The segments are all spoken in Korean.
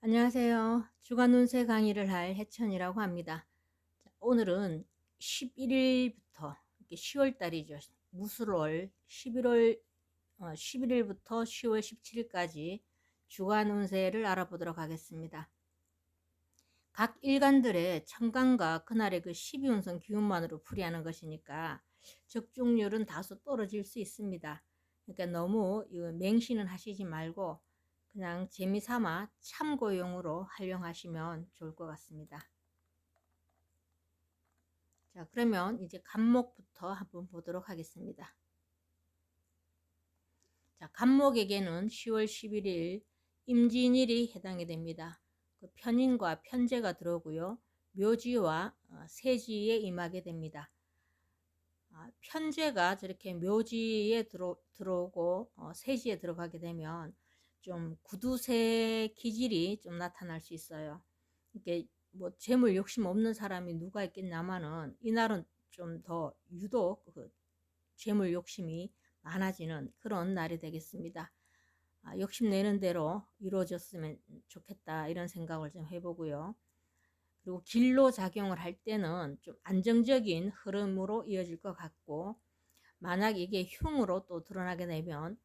안녕하세요. 주간 운세 강의를 할 해천이라고 합니다. 오늘은 11일부터 10월 달이죠. 무술월 11일부터 10월 17일까지 주간 운세를 알아보도록 하겠습니다. 각 일간들의 천간과 그날의 그 12운성 기운만으로 풀이하는 것이니까 적중률은 다소 떨어질 수 있습니다. 그러니까 너무 맹신은 하시지 말고 그냥 재미삼아 참고용으로 활용하시면 좋을 것 같습니다. 자, 그러면 이제 간목부터 한번 보도록 하겠습니다. 자, 간목에게는 10월 11일 임진일이 해당이 됩니다. 그 편인과 편제가 들어오고요. 묘지와 세지에 임하게 됩니다. 편제가 저렇게 묘지에 들어오고 세지에 들어가게 되면 좀 구두쇠 기질이 좀 나타날 수 있어요. 이게 뭐 재물 욕심 없는 사람이 누가 있겠냐마는 이날은 좀 더 유독 그 재물 욕심이 많아지는 그런 날이 되겠습니다. 욕심내는 대로 이루어졌으면 좋겠다 이런 생각을 좀 해보고요. 그리고 길로 작용을 할 때는 좀 안정적인 흐름으로 이어질 것 같고, 만약 이게 흉으로 또 드러나게 되면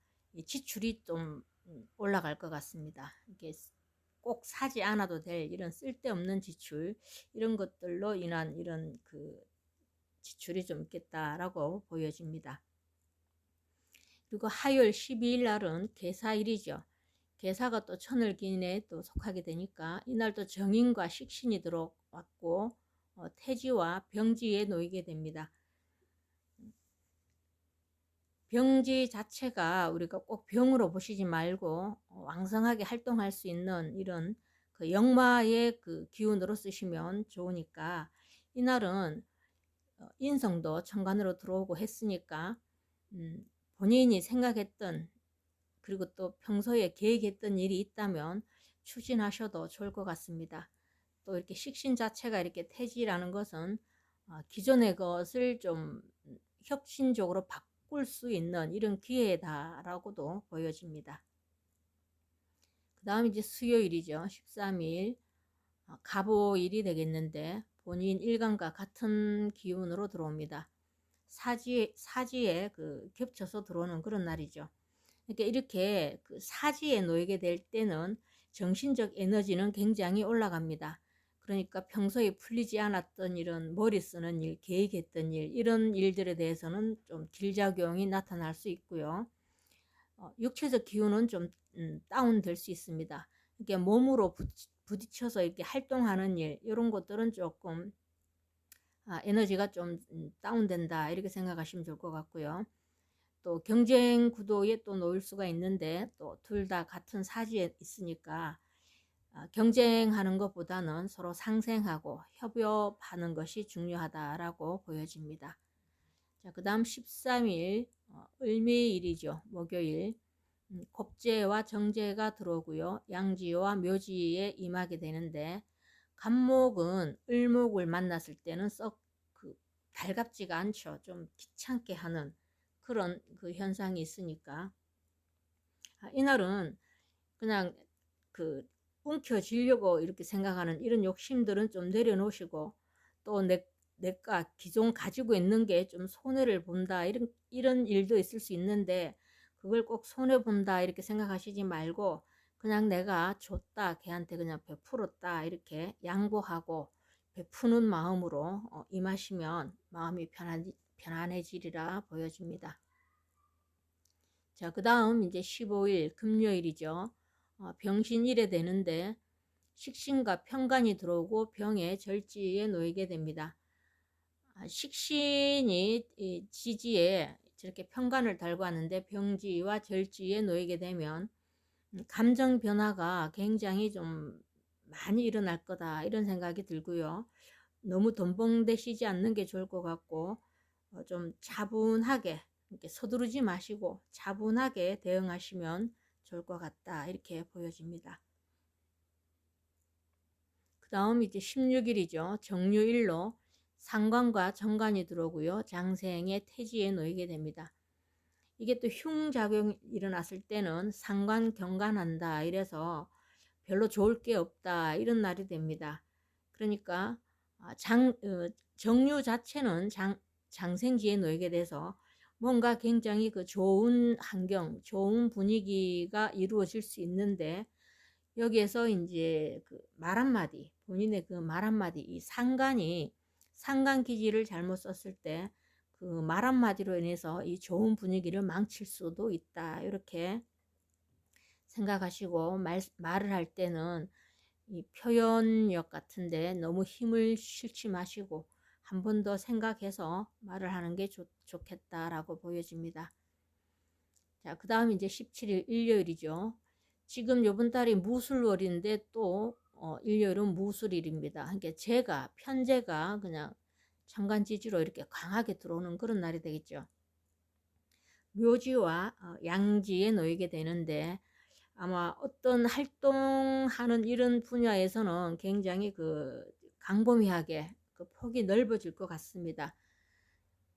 지출이 좀 올라갈 것 같습니다. 이게 꼭 사지 않아도 될 이런 쓸데없는 지출, 이런 것들로 인한 이런 그 지출이 좀 있겠다라고 보여집니다. 그리고 화요일 12일 날은 계사일이죠. 계사가 또 천을기인에 또 속하게 되니까 이날 또 정인과 식신이 들어왔고 태지와 병지에 놓이게 됩니다. 병지 자체가 우리가 꼭 병으로 보시지 말고 왕성하게 활동할 수 있는 이런 그 역마의 그 기운으로 쓰시면 좋으니까, 이날은 인성도 천간으로 들어오고 했으니까 본인이 생각했던, 그리고 또 평소에 계획했던 일이 있다면 추진하셔도 좋을 것 같습니다. 또 이렇게 식신 자체가 이렇게 태지라는 것은 기존의 것을 좀 혁신적으로 바꿀 수 있는 이런 기회다라고도 보여집니다. 그 다음 이제 수요일이죠. 13일 갑오일이 되겠는데 본인 일간과 같은 기운으로 들어옵니다. 사지에 그 겹쳐서 들어오는 그런 날이죠. 그러니까 이렇게 그 사지에 놓이게 될 때는 정신적 에너지는 굉장히 올라갑니다. 그러니까 평소에 풀리지 않았던 이런 머리 쓰는 일, 계획했던 일, 이런 일들에 대해서는 좀 길작용이 나타날 수 있고요. 육체적 기운은 좀 다운될 수 있습니다. 이렇게 몸으로 부딪혀서 이렇게 활동하는 일, 이런 것들은 조금 에너지가 좀 다운된다 이렇게 생각하시면 좋을 것 같고요. 또 경쟁 구도에 또 놓일 수가 있는데 또 둘 다 같은 사지에 있으니까 경쟁하는 것보다는 서로 상생하고 협업하는 것이 중요하다라고 보여집니다. 자, 그 다음 13일 을미일이죠. 목요일. 겁재와 정제가 들어오고요. 양지와 묘지에 임하게 되는데, 간목은 을목을 만났을 때는 썩 그 달갑지가 않죠. 좀 귀찮게 하는 그런 그 현상이 있으니까 이날은 그냥 그 움켜쥐려고 이렇게 생각하는 이런 욕심들은 좀 내려놓으시고, 또 내가 기존 가지고 있는 게 좀 손해를 본다 이런 일도 있을 수 있는데, 그걸 꼭 손해 본다 이렇게 생각하시지 말고 그냥 내가 줬다, 걔한테 그냥 베풀었다 이렇게 양보하고 베푸는 마음으로 임하시면 마음이 편안해지리라 보여집니다. 자, 그 다음 이제 15일 금요일이죠. 병신일에 되는데 식신과 편간이 들어오고 병의 절지에 놓이게 됩니다. 식신이 지지에 저렇게 편간을 달고 하는데 병지와 절지에 놓이게 되면 감정 변화가 굉장히 좀 많이 일어날 거다 이런 생각이 들고요. 너무 돈봉되시지 않는 게 좋을 것 같고 좀 차분하게 이렇게 서두르지 마시고 차분하게 대응하시면 좋을 것 같다 이렇게 보여집니다. 그 다음 이제 16일이죠. 정유일로 상관과 정관이 들어오고요. 장생의 태지에 놓이게 됩니다. 이게 또 흉작용이 일어났을 때는 상관 경관한다 이래서 별로 좋을 게 없다 이런 날이 됩니다. 그러니까 정유 자체는 장생지에 놓이게 돼서 뭔가 굉장히 그 좋은 환경, 좋은 분위기가 이루어질 수 있는데 여기에서 이제 그 말 한마디, 본인의 그 말 한마디, 이 상간 기지를 잘못 썼을 때 그 말 한마디로 인해서 이 좋은 분위기를 망칠 수도 있다. 이렇게 생각하시고 말을 할 때는 이 표현력 같은데 너무 힘을 실지 마시고 한 번 더 생각해서 말을 하는 게 좋겠다라고 보여집니다. 자, 그 다음 이제 17일 일요일이죠. 지금 요번 달이 무술월인데 또 일요일은 무술일입니다. 그러니까 편제가 그냥 천간지지로 이렇게 강하게 들어오는 그런 날이 되겠죠. 묘지와 양지에 놓이게 되는데 아마 어떤 활동하는 이런 분야에서는 굉장히 그 광범위하게 그 폭이 넓어질 것 같습니다.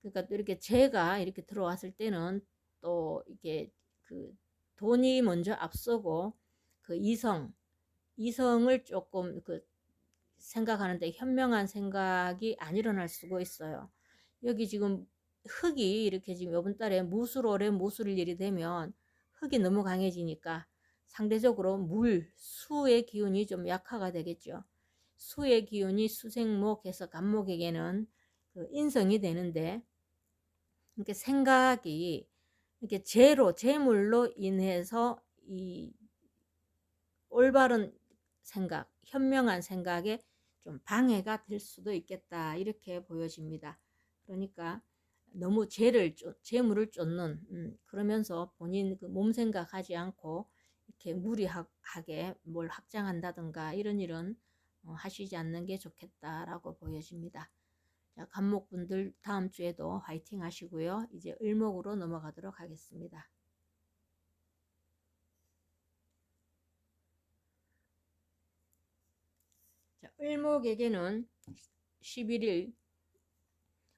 그러니까 또 이렇게 재가 이렇게 들어왔을 때는 또 이게 그 돈이 먼저 앞서고 그 이성을 조금 그 생각하는데 현명한 생각이 안 일어날 수가 있어요. 여기 지금 흙이 이렇게 지금 이번 달에 무술월에 무술일이 되면 흙이 너무 강해지니까 상대적으로 수의 기운이 좀 약화가 되겠죠. 수의 기운이 수생목해서 간목에게는 그 인성이 되는데 이렇게 생각이 이렇게 재물로 인해서 이 올바른 생각, 현명한 생각에 좀 방해가 될 수도 있겠다 이렇게 보여집니다. 그러니까 너무 재물을 쫓는 그러면서 본인 그 몸 생각하지 않고 이렇게 무리하게 뭘 확장한다든가 이런 일은 하시지 않는 게 좋겠다라고 보여집니다. 자, 간목분들 다음 주에도 화이팅 하시고요. 이제 을목으로 넘어가도록 하겠습니다. 자, 을목에게는 11일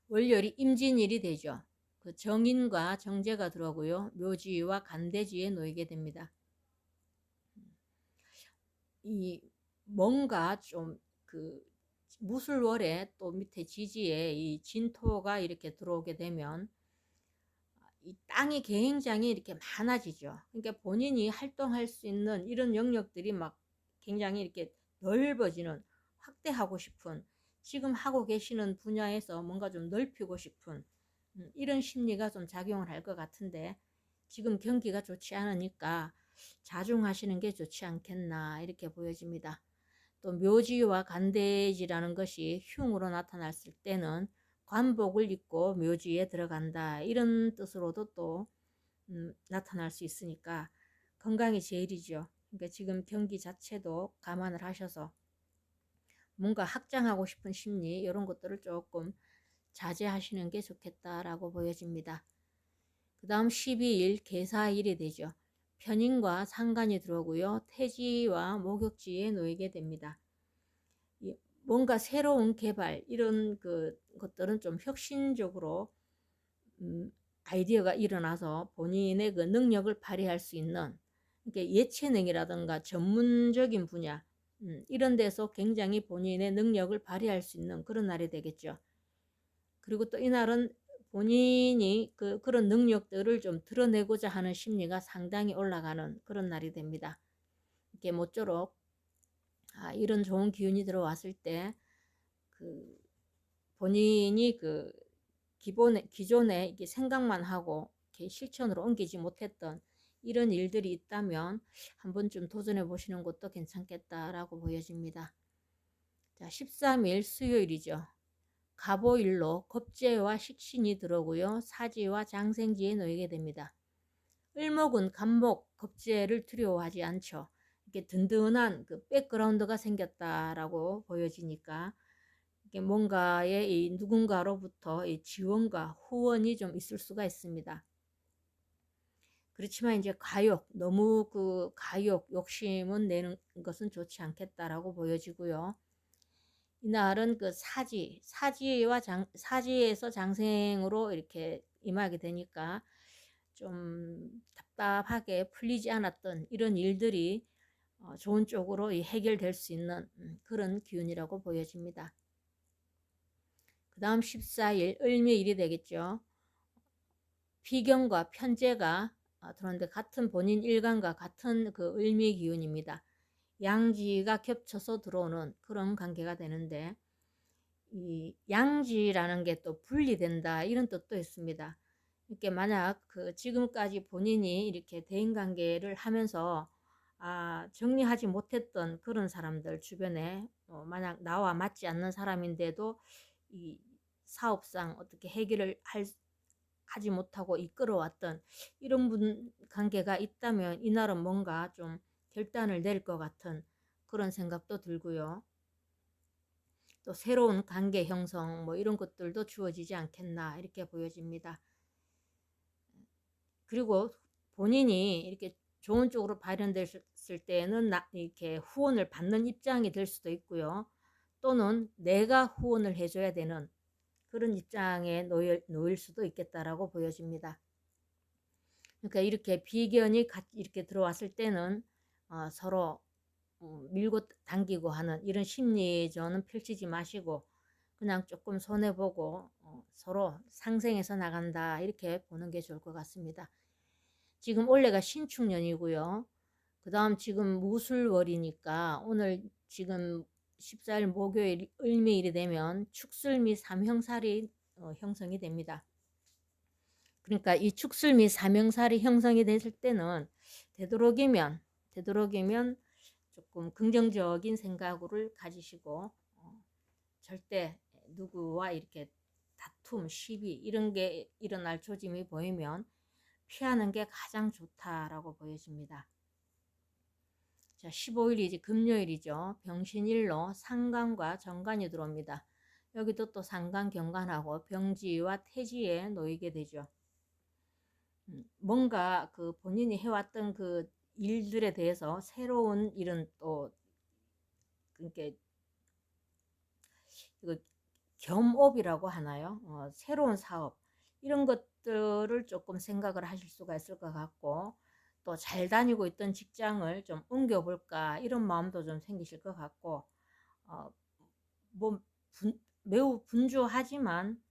월요일이 임진일이 되죠. 그 정인과 정제가 들어오고요. 묘지와 간대지에 놓이게 됩니다. 이 뭔가 좀 그 무술월에 또 밑에 지지에 이 진토가 이렇게 들어오게 되면 이 땅이 굉장히 이렇게 많아지죠. 그러니까 본인이 활동할 수 있는 이런 영역들이 막 굉장히 이렇게 넓어지는 확대하고 싶은 지금 하고 계시는 분야에서 뭔가 좀 넓히고 싶은 이런 심리가 좀 작용을 할 것 같은데 지금 경기가 좋지 않으니까 자중하시는 게 좋지 않겠나 이렇게 보여집니다. 또 묘지와 간대지라는 것이 흉으로 나타났을 때는 관복을 입고 묘지에 들어간다 이런 뜻으로도 또 나타날 수 있으니까 건강이 제일이죠. 그러니까 지금 경기 자체도 감안을 하셔서 뭔가 확장하고 싶은 심리 이런 것들을 조금 자제하시는 게 좋겠다라고 보여집니다. 그 다음 12일 개사일이 되죠. 편인과 상간이 들어오고요. 태지와 목욕지에 놓이게 됩니다. 뭔가 새로운 개발 이런 것들은 좀 혁신적으로 아이디어가 일어나서 본인의 그 능력을 발휘할 수 있는 그러니까 예체능이라든가 전문적인 분야 이런 데서 굉장히 본인의 능력을 발휘할 수 있는 그런 날이 되겠죠. 그리고 또 이날은 본인이 그런 능력들을 좀 드러내고자 하는 심리가 상당히 올라가는 그런 날이 됩니다. 이렇게 모쪼록 이런 좋은 기운이 들어왔을 때 본인이 기존에 이게 생각만 하고 이렇게 실천으로 옮기지 못했던 이런 일들이 있다면 한 번쯤 도전해 보시는 것도 괜찮겠다라고 보여집니다. 자, 13일 수요일이죠. 갑오일로 겁재와 식신이 들어오고요. 사지와 장생지에 놓이게 됩니다. 을목은 갑목, 겁재를 두려워하지 않죠. 이렇게 든든한 그 백그라운드가 생겼다라고 보여지니까 이게 뭔가의 이 누군가로부터 이 지원과 후원이 좀 있을 수가 있습니다. 그렇지만 이제 너무 욕심은 내는 것은 좋지 않겠다라고 보여지고요. 이날은 그 사지에서 장생으로 이렇게 임하게 되니까 좀 답답하게 풀리지 않았던 이런 일들이 좋은 쪽으로 해결될 수 있는 그런 기운이라고 보여집니다. 그 다음 14일 을묘일이 되겠죠. 비견과 편재가 들어오는데 같은 본인 일간과 같은 그 을미 기운입니다. 양지가 겹쳐서 들어오는 그런 관계가 되는데, 이 양지라는 게 또 분리된다 이런 뜻도 있습니다. 이렇게 만약 그 지금까지 본인이 이렇게 대인 관계를 하면서 정리하지 못했던 그런 사람들 주변에 만약 나와 맞지 않는 사람인데도 이 사업상 어떻게 해결을 하지 못하고 이끌어왔던 이런 분 관계가 있다면 이날은 뭔가 좀 결단을 낼 것 같은 그런 생각도 들고요. 또 새로운 관계 형성 뭐 이런 것들도 주어지지 않겠나 이렇게 보여집니다. 그리고 본인이 이렇게 좋은 쪽으로 발현됐을 때는 이렇게 후원을 받는 입장이 될 수도 있고요. 또는 내가 후원을 해줘야 되는 그런 입장에 놓일 수도 있겠다라고 보여집니다. 그러니까 이렇게 비견이 이렇게 들어왔을 때는 서로 밀고 당기고 하는 이런 심리전은 펼치지 마시고 그냥 조금 손해보고 서로 상생해서 나간다 이렇게 보는 게 좋을 것 같습니다. 지금 올해가 신축년이고요. 그 다음 지금 무술월이니까 오늘 지금 14일 목요일 을미일이 되면 축술미 삼형살이 형성이 됩니다. 그러니까 이 축술미 삼형살이 형성이 됐을 때는 되도록이면 조금 긍정적인 생각을 가지시고 절대 누구와 이렇게 다툼, 시비 이런 게 일어날 조짐이 보이면 피하는 게 가장 좋다라고 보여집니다. 자, 15일이 이제 금요일이죠. 병신일로 상간과 정간이 들어옵니다. 여기도 또 상간, 경간하고 병지와 태지에 놓이게 되죠. 뭔가 그 본인이 해왔던 그 일들에 대해서 새로운 일은 또 그러니까 이거 겸업이라고 하나요? 새로운 사업 이런 것들을 조금 생각을 하실 수가 있을 것 같고 또 잘 다니고 있던 직장을 좀 옮겨볼까 이런 마음도 좀 생기실 것 같고 뭐 매우 분주하지만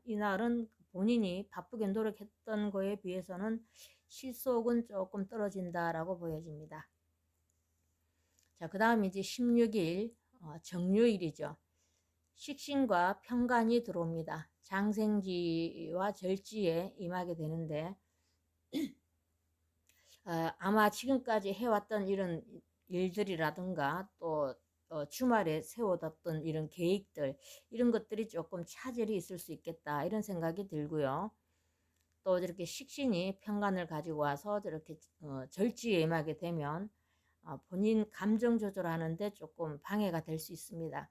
이날은 본인이 바쁘게 노력했던 거에 비해서는 실속은 조금 떨어진다라고 보여집니다. 자, 그 다음 이제 16일 정묘일이죠. 식신과 편관이 들어옵니다. 장생지와 절지에 임하게 되는데 아마 지금까지 해왔던 이런 일들이라든가 또 주말에 세워뒀던 이런 계획들 이런 것들이 조금 차질이 있을 수 있겠다 이런 생각이 들고요. 또 이렇게 식신이 편관을 가지고 와서 저렇게 절지에 임하게 되면 본인 감정 조절하는데 조금 방해가 될 수 있습니다.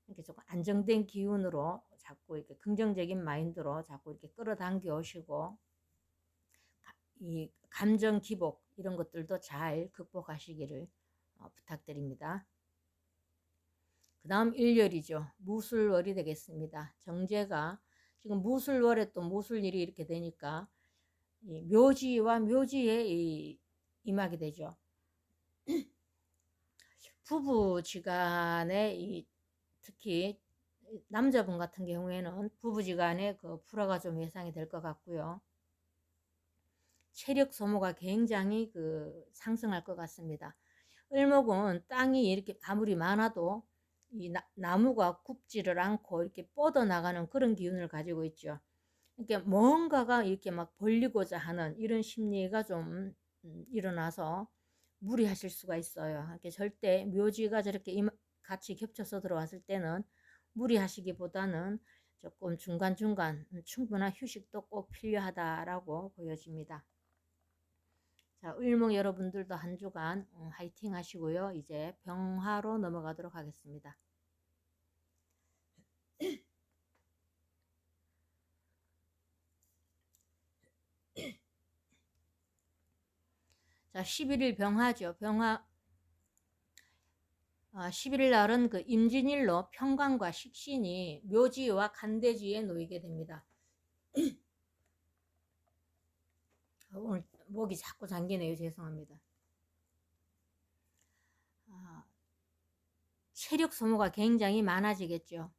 이렇게 조금 안정된 기운으로 자꾸 이렇게 긍정적인 마인드로 자꾸 이렇게 끌어당겨 오시고 이 감정 기복 이런 것들도 잘 극복하시기를 부탁드립니다. 그 다음 일요일이죠. 무술월이 되겠습니다. 정제가 지금 무술월에 또 무술일이 이렇게 되니까 이 묘지와 묘지에 임하게 되죠. 부부지간에 특히 남자분 같은 경우에는 부부지간에 그 불화가 좀 예상이 될 것 같고요. 체력 소모가 굉장히 상승할 것 같습니다. 을목은 땅이 이렇게 아무리 많아도 이 나무가 굽지를 않고 이렇게 뻗어나가는 그런 기운을 가지고 있죠. 이렇게 뭔가가 이렇게 막 벌리고자 하는 이런 심리가 좀 일어나서 무리하실 수가 있어요. 이렇게 절대 묘지가 저렇게 같이 겹쳐서 들어왔을 때는 무리하시기보다는 조금 중간중간 충분한 휴식도 꼭 필요하다라고 보여집니다. 자, 을목 여러분들도 한 주간 화이팅 하시고요. 이제 병화로 넘어가도록 하겠습니다. 자, 11일 병화죠. 병화 11일 날은 그 임진일로 편관과 식신이 묘지와 간대지에 놓이게 됩니다. 오늘 목이 자꾸 잠기네요. 죄송합니다. 체력 소모가 굉장히 많아지겠죠.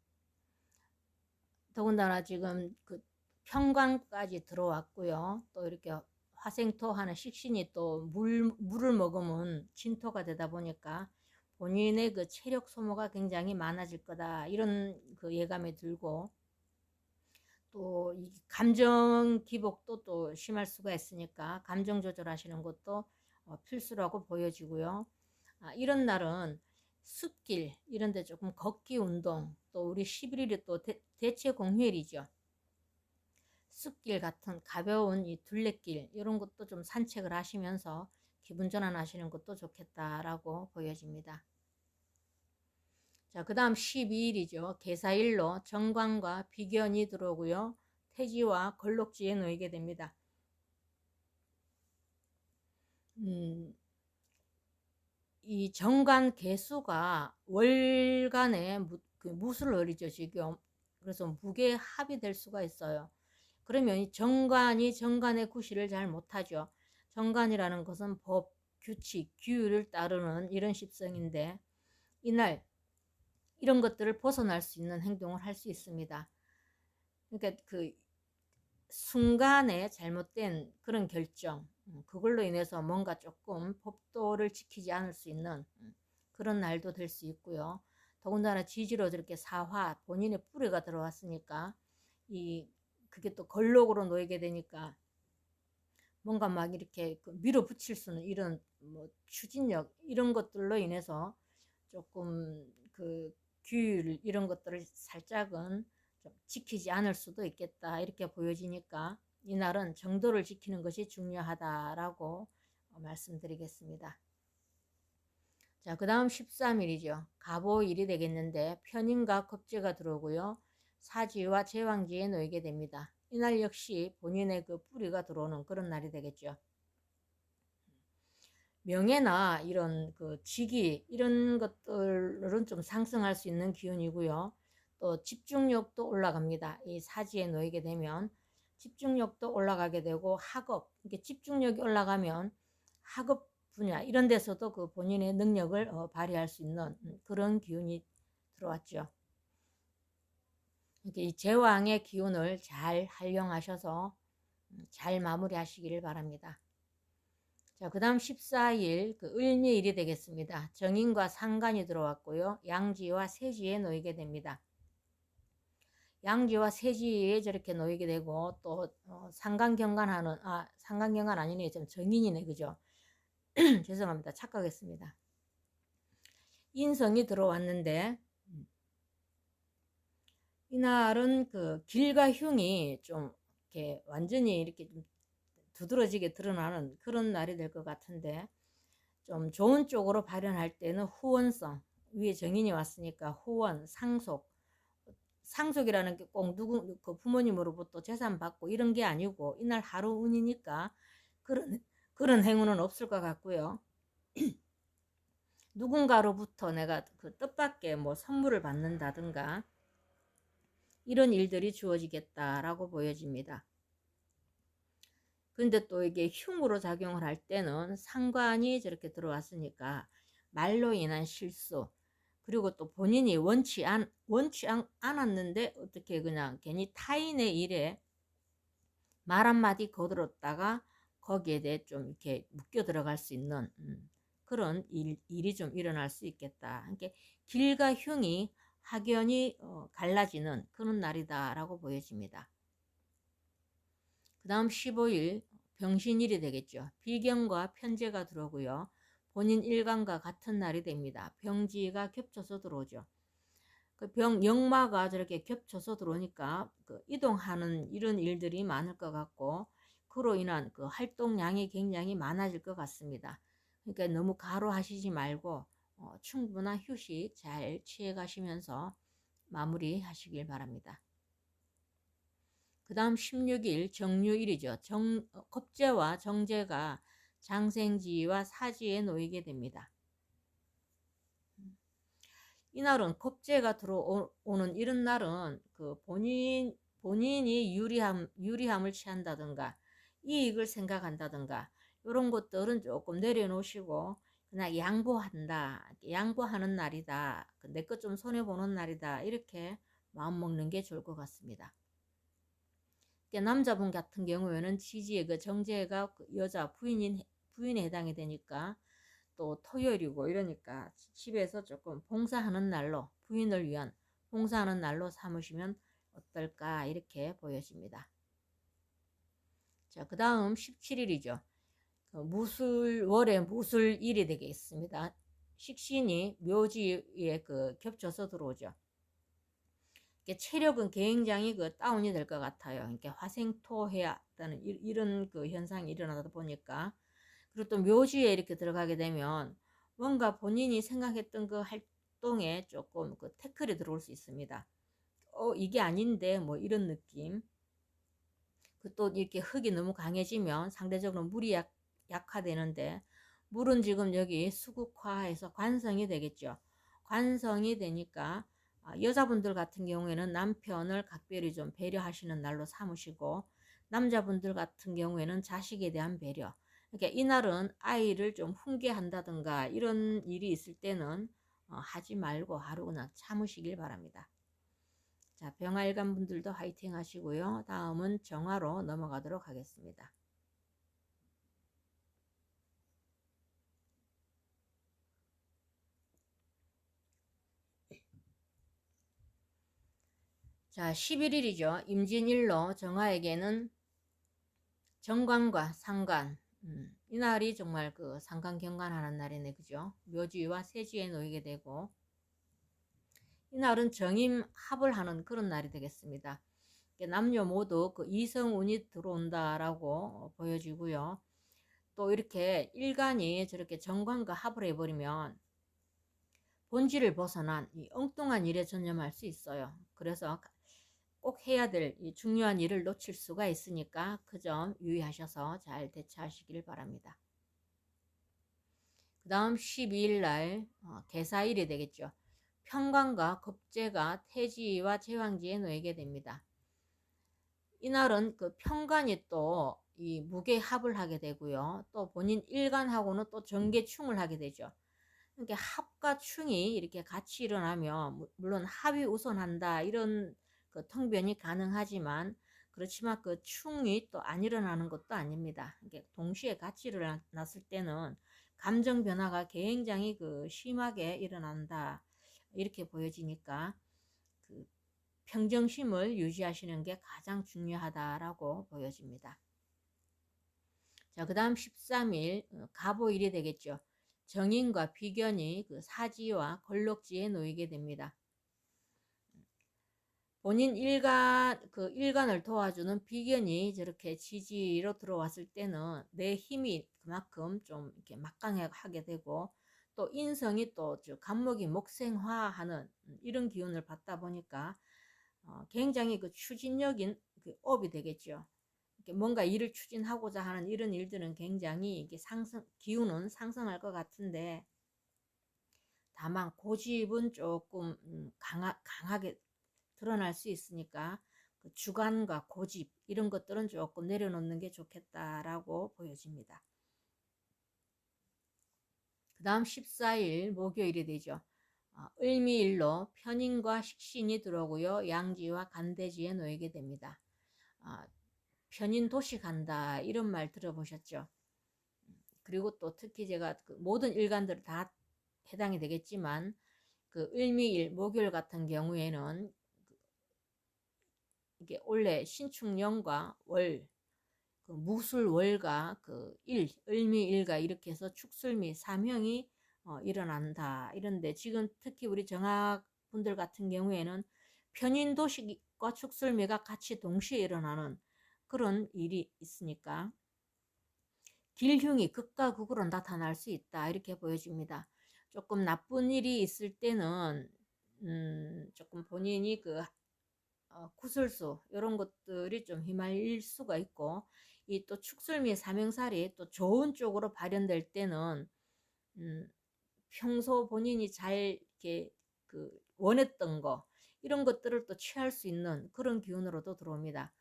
더군다나 지금 그 편관까지 들어왔고요. 또 이렇게 화생토 하는 식신이 또 물을 먹으면 진토가 되다 보니까 본인의 그 체력 소모가 굉장히 많아질 거다. 이런 그 예감이 들고, 또 이 감정 기복도 또 심할 수가 있으니까 감정 조절하시는 것도 필수라고 보여지고요. 이런 날은 숲길 이런 데 조금 걷기 운동, 또 우리 11일이 또 대체 공휴일이죠. 숲길 같은 가벼운 이 둘레길 이런 것도 좀 산책을 하시면서 기분 전환하시는 것도 좋겠다라고 보여집니다. 자, 그 다음 12일이죠. 계사일로 정관과 비견이 들어오고요. 태지와 걸록지에 놓이게 됩니다. 이 정관 개수가 월간에 무술 을이죠 지금. 그래서 무게 합이 될 수가 있어요. 그러면 이 정관이 정관의 구실을 잘 못하죠. 정관이라는 것은 법, 규칙, 규율을 따르는 이런 십성인데, 이날 이런 것들을 벗어날 수 있는 행동을 할 수 있습니다. 그러니까 그 순간에 잘못된 그런 결정, 그걸로 인해서 뭔가 조금 법도를 지키지 않을 수 있는 그런 날도 될 수 있고요. 더군다나 지지로 저렇게 사화, 본인의 뿌리가 들어왔으니까 그게 또 걸록으로 놓이게 되니까 뭔가 막 이렇게 밀어붙일 수는 이런 뭐 추진력 이런 것들로 인해서 조금 그 규율 이런 것들을 살짝은 좀 지키지 않을 수도 있겠다 이렇게 보여지니까 이날은 정도를 지키는 것이 중요하다라고 말씀드리겠습니다. 자, 그 다음 13일이죠. 갑오일이 되겠는데 편인과 겁재가 들어오고요. 사지와 제왕지에 놓이게 됩니다. 이날 역시 본인의 그 뿌리가 들어오는 그런 날이 되겠죠. 명예나 이런 그 직위 이런 것들은 좀 상승할 수 있는 기운이고요. 또 집중력도 올라갑니다. 이 사지에 놓이게 되면 집중력도 올라가게 되고 학업, 이게 집중력이 올라가면 학업 분야 이런 데서도 그 본인의 능력을 발휘할 수 있는 그런 기운이 들어왔죠. 이렇게 이 제왕의 기운을 잘 활용하셔서 잘 마무리하시기를 바랍니다. 자, 그 다음 14일 그 을미일이 되겠습니다. 정인과 상간이 들어왔고요. 양지와 세지에 놓이게 됩니다. 양지와 세지에 저렇게 놓이게 되고 또 상간경관하는 상간경관 아니네, 좀 정인이네, 그죠? 죄송합니다. 착각했습니다. 인성이 들어왔는데 이날은 그 길과 흉이 좀 이렇게 완전히 이렇게 좀 두드러지게 드러나는 그런 날이 될 것 같은데, 좀 좋은 쪽으로 발현할 때는 후원성, 위에 정인이 왔으니까 후원, 상속이라는 게 꼭 누구 그 부모님으로부터 재산 받고 이런 게 아니고 이날 하루 운이니까 그런 행운은 없을 것 같고요. 누군가로부터 내가 그 뜻밖의 뭐 선물을 받는다든가 이런 일들이 주어지겠다라고 보여집니다. 근데 또 이게 흉으로 작용을 할 때는 상관이 저렇게 들어왔으니까 말로 인한 실수, 그리고 또 본인이 원치 않았는데 어떻게 그냥 괜히 타인의 일에 말 한마디 거들었다가 거기에 대해 좀 이렇게 묶여 들어갈 수 있는 그런 일이 좀 일어날 수 있겠다. 그러니까 길과 흉이 확연히 갈라지는 그런 날이다라고 보여집니다. 그 다음 15일 병신일이 되겠죠. 비견과 편제가 들어오고요. 본인 일간과 같은 날이 됩니다. 병지가 겹쳐서 들어오죠. 그 역마가 저렇게 겹쳐서 들어오니까 그 이동하는 이런 일들이 많을 것 같고, 그로 인한 그 활동량이 굉장히 많아질 것 같습니다. 그러니까 너무 과로하시지 말고 충분한 휴식 잘 취해 가시면서 마무리하시길 바랍니다. 그 다음 16일 정유일이죠. 겁재와 정제가 장생지와 사지에 놓이게 됩니다. 이날은 겁재가 들어오는 이런 날은 그 본인이 유리함을 취한다든가 이익을 생각한다든가 이런 것들은 조금 내려놓으시고 그냥 양보한다, 양보하는 날이다, 내 것 좀 손해보는 날이다, 이렇게 마음 먹는 게 좋을 것 같습니다. 남자분 같은 경우에는 지지의 그 정제가 여자 부인에 해당이 되니까 또 토요일이고 이러니까 집에서 조금 봉사하는 날로, 부인을 위한 봉사하는 날로 삼으시면 어떨까, 이렇게 보여집니다. 자, 그 다음 17일이죠. 월의 무술일이 되겠습니다. 식신이 묘지에 겹쳐서 들어오죠. 체력은 굉장히 다운이 될 것 같아요. 이렇게 화생토해야 하는 이런 현상이 일어나다 보니까, 그리고 또 묘지에 이렇게 들어가게 되면 뭔가 본인이 생각했던 그 활동에 조금 태클이 들어올 수 있습니다. 이게 아닌데 뭐 이런 느낌. 또 이렇게 흙이 너무 강해지면 상대적으로 물이 약화되는데, 물은 지금 여기 수국화해서 관성이 되겠죠. 관성이 되니까 여자분들 같은 경우에는 남편을 각별히 좀 배려하시는 날로 삼으시고, 남자분들 같은 경우에는 자식에 대한 배려, 그러니까 이날은 아이를 좀 훈계한다든가 이런 일이 있을 때는 하지 말고 하루 그냥 참으시길 바랍니다. 자, 병화일간 분들도 화이팅 하시고요. 다음은 정화로 넘어가도록 하겠습니다. 자, 11일이죠. 임진일로 정화에게는 정관과 상관, 이날이 정말 상관 경관하는 날이네, 그죠? 묘지와 세지에 놓이게 되고, 이날은 정임 합을 하는 그런 날이 되겠습니다. 남녀 모두 이성운이 들어온다라고 보여지고요. 또 이렇게 일간이 저렇게 정관과 합을 해버리면 본질을 벗어난 이 엉뚱한 일에 전념할 수 있어요. 그래서 꼭 해야 될 이 중요한 일을 놓칠 수가 있으니까 그 점 유의하셔서 잘 대처하시길 바랍니다. 그 다음 12일 날 개사일이 되겠죠. 편관과 겁재가 태지와 제왕지에 놓이게 됩니다. 이날은 편관이 또 이 무게합을 하게 되고요. 또 본인 일간하고는 또 정계충을 하게 되죠. 그러니까 합과 충이 이렇게 같이 일어나면, 물론 합이 우선한다 이런 통변이 가능하지만, 그렇지만 충이 또 안 일어나는 것도 아닙니다. 그러니까 동시에 같이 일어났을 때는 감정 변화가 굉장히 심하게 일어난다, 이렇게 보여지니까 평정심을 유지하시는 게 가장 중요하다라고 보여집니다. 자, 그 다음 13일 갑오일이 되겠죠. 정인과 비견이 사지와 걸럭지에 놓이게 됩니다. 본인 일간을 도와주는 비견이 저렇게 지지로 들어왔을 때는 내 힘이 그만큼 좀 이렇게 막강하게 되고, 또 인성이 또 간목이 목생화하는 이런 기운을 받다 보니까 굉장히 추진력인 업이 되겠죠. 뭔가 일을 추진하고자 하는 이런 일들은 굉장히 이게 기운은 상승할 것 같은데, 다만 고집은 조금 강하게 드러날 수 있으니까 주관과 고집 이런 것들은 조금 내려놓는 게 좋겠다라고 보여집니다. 그 다음 14일 목요일이 되죠. 을미일로 편인과 식신이 들어오고요. 양지와 간대지에 놓이게 됩니다. 편인 도식한다 이런 말 들어보셨죠? 그리고 또 특히 제가 모든 일간들 다 해당이 되겠지만, 을미일 목요일 같은 경우에는 이게 원래 신축년과 월, 무술월과 을미일과 이렇게 해서 축술미 삼형이 일어난다 이런데, 지금 특히 우리 정학분들 같은 경우에는 편인도식과 축술미가 같이 동시에 일어나는 그런 일이 있으니까 길흉이 극과 극으로 나타날 수 있다, 이렇게 보여집니다. 조금 나쁜 일이 있을 때는 조금 본인이 구술수 이런 것들이 좀 휘말릴 수가 있고, 이 또 축술미 사명살이 또 좋은 쪽으로 발현될 때는 평소 본인이 잘 이렇게 원했던 거 이런 것들을 또 취할 수 있는 그런 기운으로도 들어옵니다.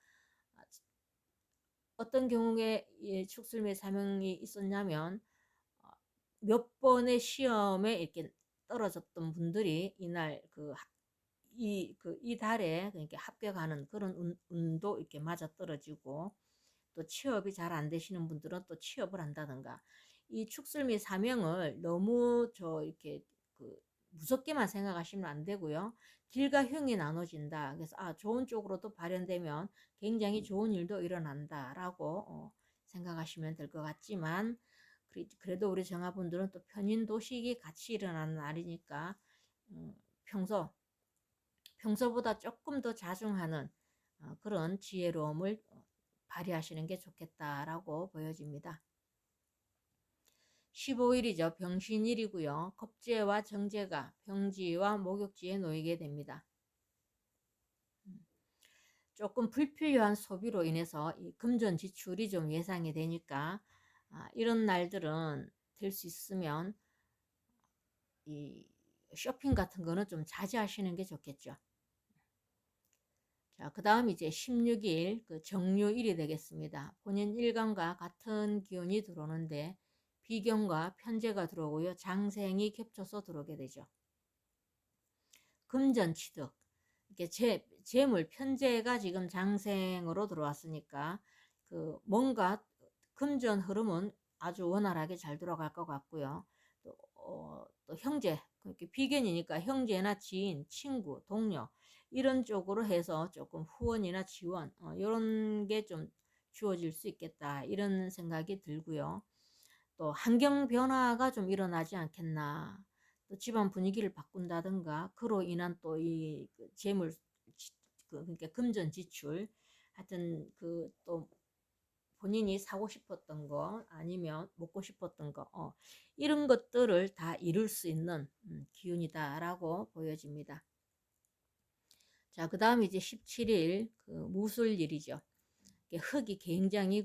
어떤 경우에 축술미 사명이 있었냐면, 몇 번의 시험에 이렇게 떨어졌던 분들이 이날 이 달에 그러니까 합격하는 그런 운도 이렇게 맞아 떨어지고, 또 취업이 잘 안 되시는 분들은 또 취업을 한다든가, 이 축술 및 사명을 너무 이렇게 그 무섭게만 생각하시면 안 되고요. 길과 흉이 나눠진다. 그래서 좋은 쪽으로도 발현되면 굉장히 좋은 일도 일어난다라고 생각하시면 될 것 같지만, 그래도 우리 정화분들은 또 편인도식이 같이 일어나는 날이니까 음, 평소보다 조금 더 자중하는 그런 지혜로움을 발휘하시는 게 좋겠다라고 보여집니다. 15일이죠. 병신일이고요. 겁재와 정제가 병지와 목욕지에 놓이게 됩니다. 조금 불필요한 소비로 인해서 이 금전 지출이 좀 예상이 되니까 이런 날들은 될 수 있으면 이 쇼핑 같은 거는 좀 자제하시는 게 좋겠죠. 자, 그 다음 이제 16일 그 정묘일이 되겠습니다. 본인 일간과 같은 기운이 들어오는데 비견과 편재가 들어오고요. 장생이 겹쳐서 들어오게 되죠. 금전취득, 이게 재물 편재가 지금 장생으로 들어왔으니까 그 뭔가 금전 흐름은 아주 원활하게 잘 돌아갈 것 같고요. 또 형제, 그렇게 비견이니까 형제나 지인, 친구, 동료 이런 쪽으로 해서 조금 후원이나 지원 이런 게 좀 주어질 수 있겠다, 이런 생각이 들고요. 또 환경 변화가 좀 일어나지 않겠나, 또 집안 분위기를 바꾼다든가 그로 인한 또 이 재물 그러니까 금전 지출, 하여튼 또 본인이 사고 싶었던 거 아니면 먹고 싶었던 거 이런 것들을 다 이룰 수 있는 기운이다라고 보여집니다. 자, 그 다음 이제 17일 무술일이죠. 흙이 굉장히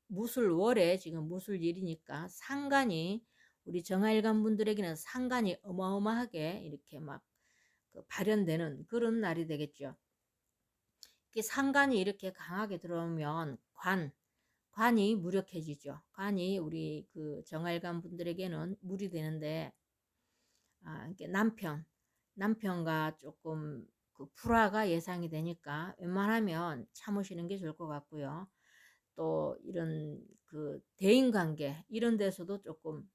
무술월에 지금 무술일이니까 상간이 우리 정화일간 분들에게는 상간이 어마어마하게 이렇게 막 발현되는 그런 날이 되겠죠. 상간이 이렇게 강하게 들어오면 관이 무력해지죠. 관이 우리 정활관 분들에게는 물이 되는데, 이렇게 남편과 조금 불화가 예상이 되니까 웬만하면 참으시는 게 좋을 것 같고요. 또 이런 대인관계 이런 데서도 조금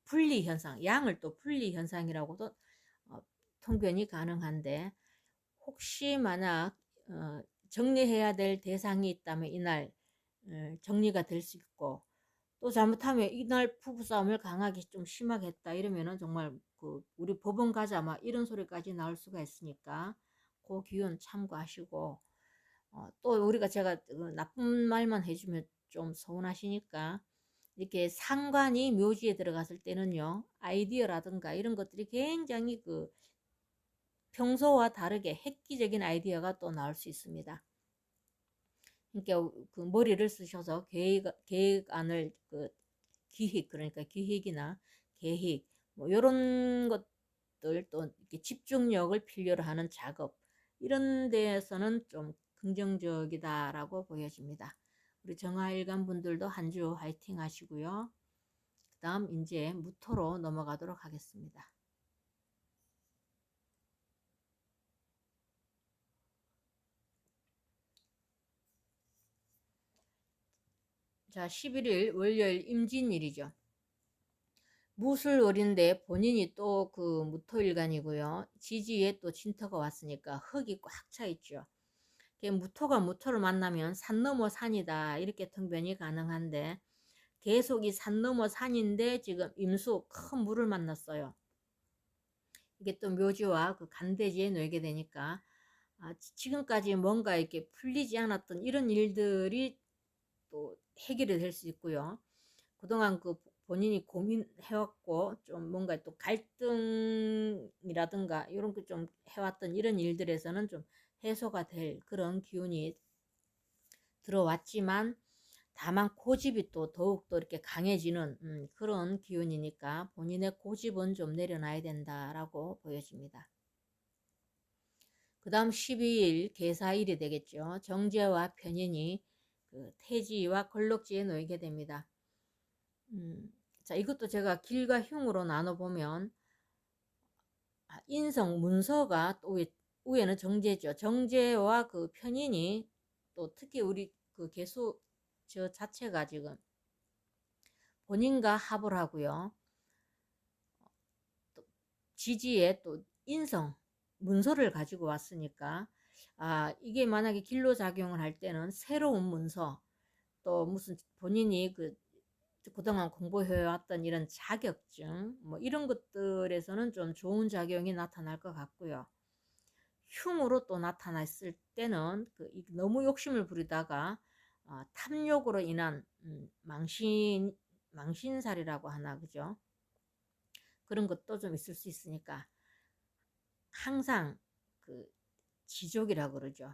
분리 현상, 양을 또 분리 현상이라고도 통변이 가능한데, 혹시 만약 정리해야 될 대상이 있다면 이날 정리가 될 수 있고, 또 잘못하면 이날 부부싸움을 강하게 좀 심하게 했다 이러면은 정말 우리 법원 가자 막 이런 소리까지 나올 수가 있으니까 그 기운 참고하시고, 또 제가 나쁜 말만 해주면 좀 서운하시니까, 이렇게 상관이 묘지에 들어갔을 때는요, 아이디어라든가 이런 것들이 굉장히 평소와 다르게 획기적인 아이디어가 또 나올 수 있습니다. 그러니까 머리를 쓰셔서 계획안을 그러니까 기획이나 계획 뭐 이런 것들, 또 이렇게 집중력을 필요로 하는 작업 이런 데에서는 좀 긍정적이다라고 보여집니다. 우리 정화일간 분들도 한 주 화이팅 하시고요. 그 다음 이제 무토로 넘어가도록 하겠습니다. 자, 11일 월요일 임진일이죠. 무술월인데 본인이 또 무토일간이고요. 지지에 또 진토가 왔으니까 흙이 꽉 차 있죠. 무토가 무토를 만나면 산 넘어 산이다 이렇게 통변이 가능한데, 계속 이 산 넘어 산인데 지금 임수 큰 물을 만났어요. 이게 또 묘지와 간대지에 놓이게 되니까 지금까지 뭔가 이렇게 풀리지 않았던 이런 일들이 또 해결이 될 수 있고요. 그동안 본인이 고민해왔고 좀 뭔가 또 갈등이라든가 이런 거 좀 해왔던 이런 일들에서는 좀 해소가 될 그런 기운이 들어왔지만, 다만 고집이 또 더욱더 이렇게 강해지는 그런 기운이니까 본인의 고집은 좀 내려놔야 된다라고 보여집니다. 그 다음 12일 계사일이 되겠죠. 정제와 편인이 태지와 걸럭지에 놓이게 됩니다. 자, 이것도 제가 길과 흉으로 나눠보면, 인성, 문서가 또 위에는 정제죠. 정제와 그 편인이 또 특히 우리 그 개수 저 자체가 지금 본인과 합을 하고요. 또 지지에 또 인성, 문서를 가지고 왔으니까, 이게 만약에 길로 작용을 할 때는 새로운 문서, 또 무슨 본인이 그동안 공부해왔던 이런 자격증, 뭐 이런 것들에서는 좀 좋은 작용이 나타날 것 같고요. 흉으로 또 나타났을 때는 너무 욕심을 부리다가 탐욕으로 인한 망신살이라고 하나, 그죠? 그런 것도 좀 있을 수 있으니까 항상 지족이라고 그러죠.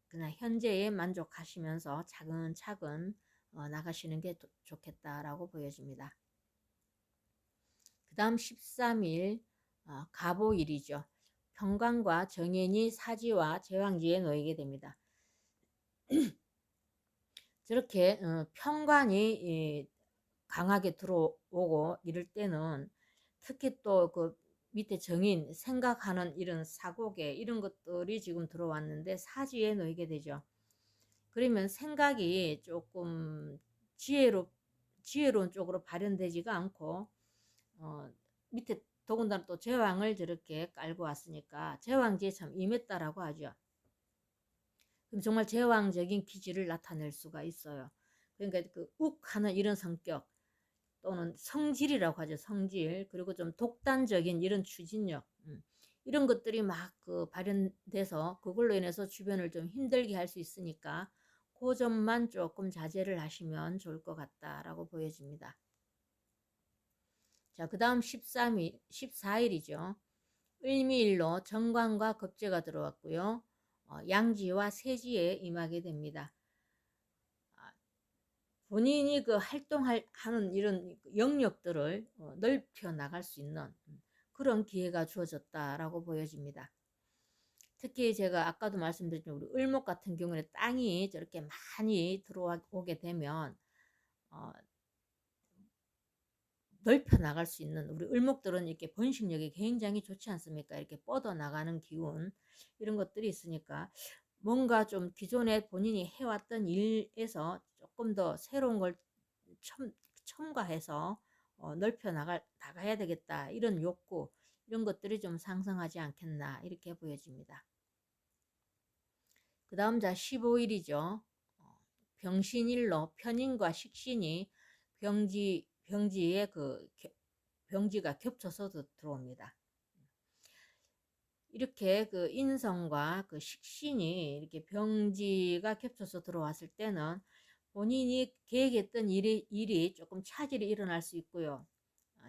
그냥 현재에 만족하시면서 차근차근 나가시는 게 좋겠다라고 보여집니다. 그 다음 13일 갑오일이죠. 평관과 정인이 사지와 제왕지에 놓이게 됩니다. 저렇게 평관이 강하게 들어오고 이럴 때는 특히 또 그 밑에 정인, 생각하는 이런 사고계 이런 것들이 지금 들어왔는데 사지에 놓이게 되죠. 그러면 생각이 조금 지혜로운 쪽으로 발현되지가 않고 밑에 더군다나 또 제왕을 저렇게 깔고 왔으니까 제왕지에 참 임했다라고 하죠. 그럼 정말 제왕적인 기질을 나타낼 수가 있어요. 그러니까 욱하는 이런 성격 또는 성질이라고 하죠. 성질. 그리고 좀 독단적인 이런 추진력. 이런 것들이 막 발현돼서 그걸로 인해서 주변을 좀 힘들게 할 수 있으니까 그 점만 조금 자제를 하시면 좋을 것 같다라고 보여집니다. 자, 그 다음 14일이죠. 을미일로 정관과 겁재가 들어왔고요. 양지와 세지에 임하게 됩니다. 본인이 활동하는 이런 영역들을 넓혀 나갈 수 있는 그런 기회가 주어졌다라고 보여집니다. 특히 제가 아까도 말씀드렸지만 우리 을목 같은 경우는 땅이 저렇게 많이 들어오게 되면 넓혀 나갈 수 있는, 우리 을목들은 이렇게 번식력이 굉장히 좋지 않습니까? 이렇게 뻗어 나가는 기운 이런 것들이 있으니까 뭔가 좀 기존에 본인이 해왔던 일에서 조금 더 새로운 걸 첨가해서 넓혀 나가야 되겠다 이런 욕구 이런 것들이 좀 상승하지 않겠나 이렇게 보여집니다. 그 다음 자 15일이죠. 병신일로 편인과 식신이 병지에 병지가 겹쳐서 들어옵니다. 이렇게 인성과 식신이 이렇게 병지가 겹쳐서 들어왔을 때는 본인이 계획했던 일이 조금 차질이 일어날 수 있고요.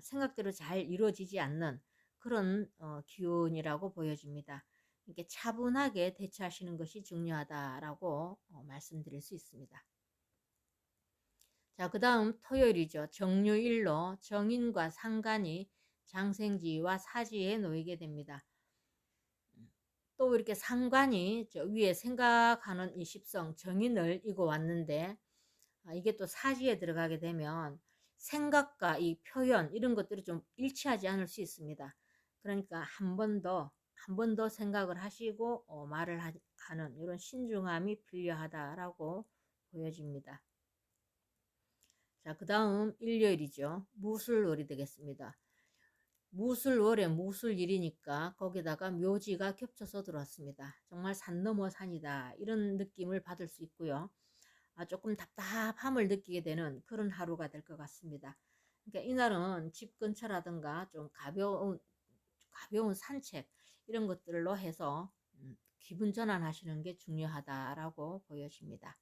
생각대로 잘 이루어지지 않는 그런 기운이라고 보여집니다. 이렇게 차분하게 대처하시는 것이 중요하다라고 말씀드릴 수 있습니다. 자, 그 다음 토요일이죠. 정유일로 정인과 상간이 장생지와 사지에 놓이게 됩니다. 또 이렇게 상관이 저 위에 생각하는 이 십성 정인을 이고 왔는데 이게 또 사지에 들어가게 되면 생각과 이 표현 이런 것들이 좀 일치하지 않을 수 있습니다. 그러니까 한 번 더 생각을 하시고 말을 하는 이런 신중함이 필요하다라고 보여집니다. 자, 그 다음 일요일이죠. 무술월이 되겠습니다. 무술월에 무술일이니까 거기다가 묘지가 겹쳐서 들어왔습니다. 정말 산 넘어 산이다 이런 느낌을 받을 수 있고요. 조금 답답함을 느끼게 되는 그런 하루가 될 것 같습니다. 그러니까 이날은 집 근처라든가 좀 가벼운 산책 이런 것들로 해서 기분 전환하시는 게 중요하다라고 보여집니다.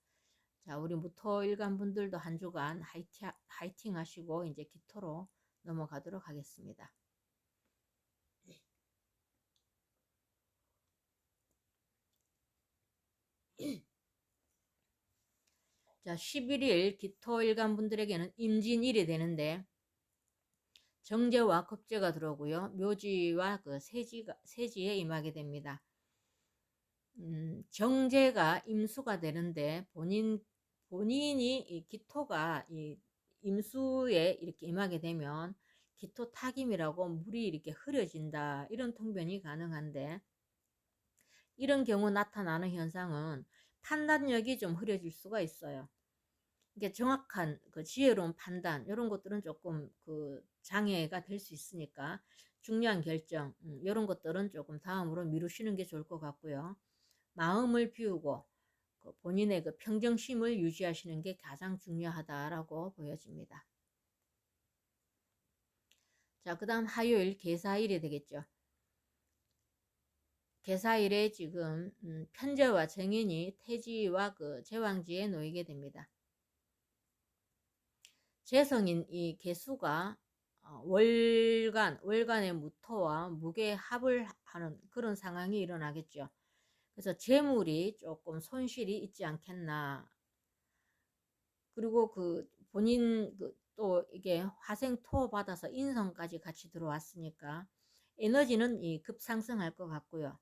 자, 우리 무토일간 분들도 한 주간 화이팅 하시고 이제 기토로 넘어가도록 하겠습니다. 자, 11일 기토일간 분들에게는 임진일이 되는데 정제와 겁제가 들어오고요. 묘지와 세지에 임하게 됩니다. 정제가 임수가 되는데 본인이 이 기토가 임수에 이렇게 임하게 되면 기토타김이라고 물이 이렇게 흐려진다, 이런 통변이 가능한데, 이런 경우 나타나는 현상은 판단력이 좀 흐려질 수가 있어요. 이게 정확한 그 지혜로운 판단, 이런 것들은 조금 그 장애가 될 수 있으니까 중요한 결정, 이런 것들은 조금 다음으로 미루시는 게 좋을 것 같고요. 마음을 비우고 그 본인의 그 평정심을 유지하시는 게 가장 중요하다라고 보여집니다. 자, 그 다음 화요일 개사일이 되겠죠. 개사일에 지금 편재와 정인이 태지와 그 제왕지에 놓이게 됩니다. 재성인 이 개수가 월간의 무토와 무게 합을 하는 그런 상황이 일어나겠죠. 그래서 재물이 조금 손실이 있지 않겠나. 그리고 그 본인 또 이게 화생토 받아서 인성까지 같이 들어왔으니까 에너지는 급상승할 것 같고요.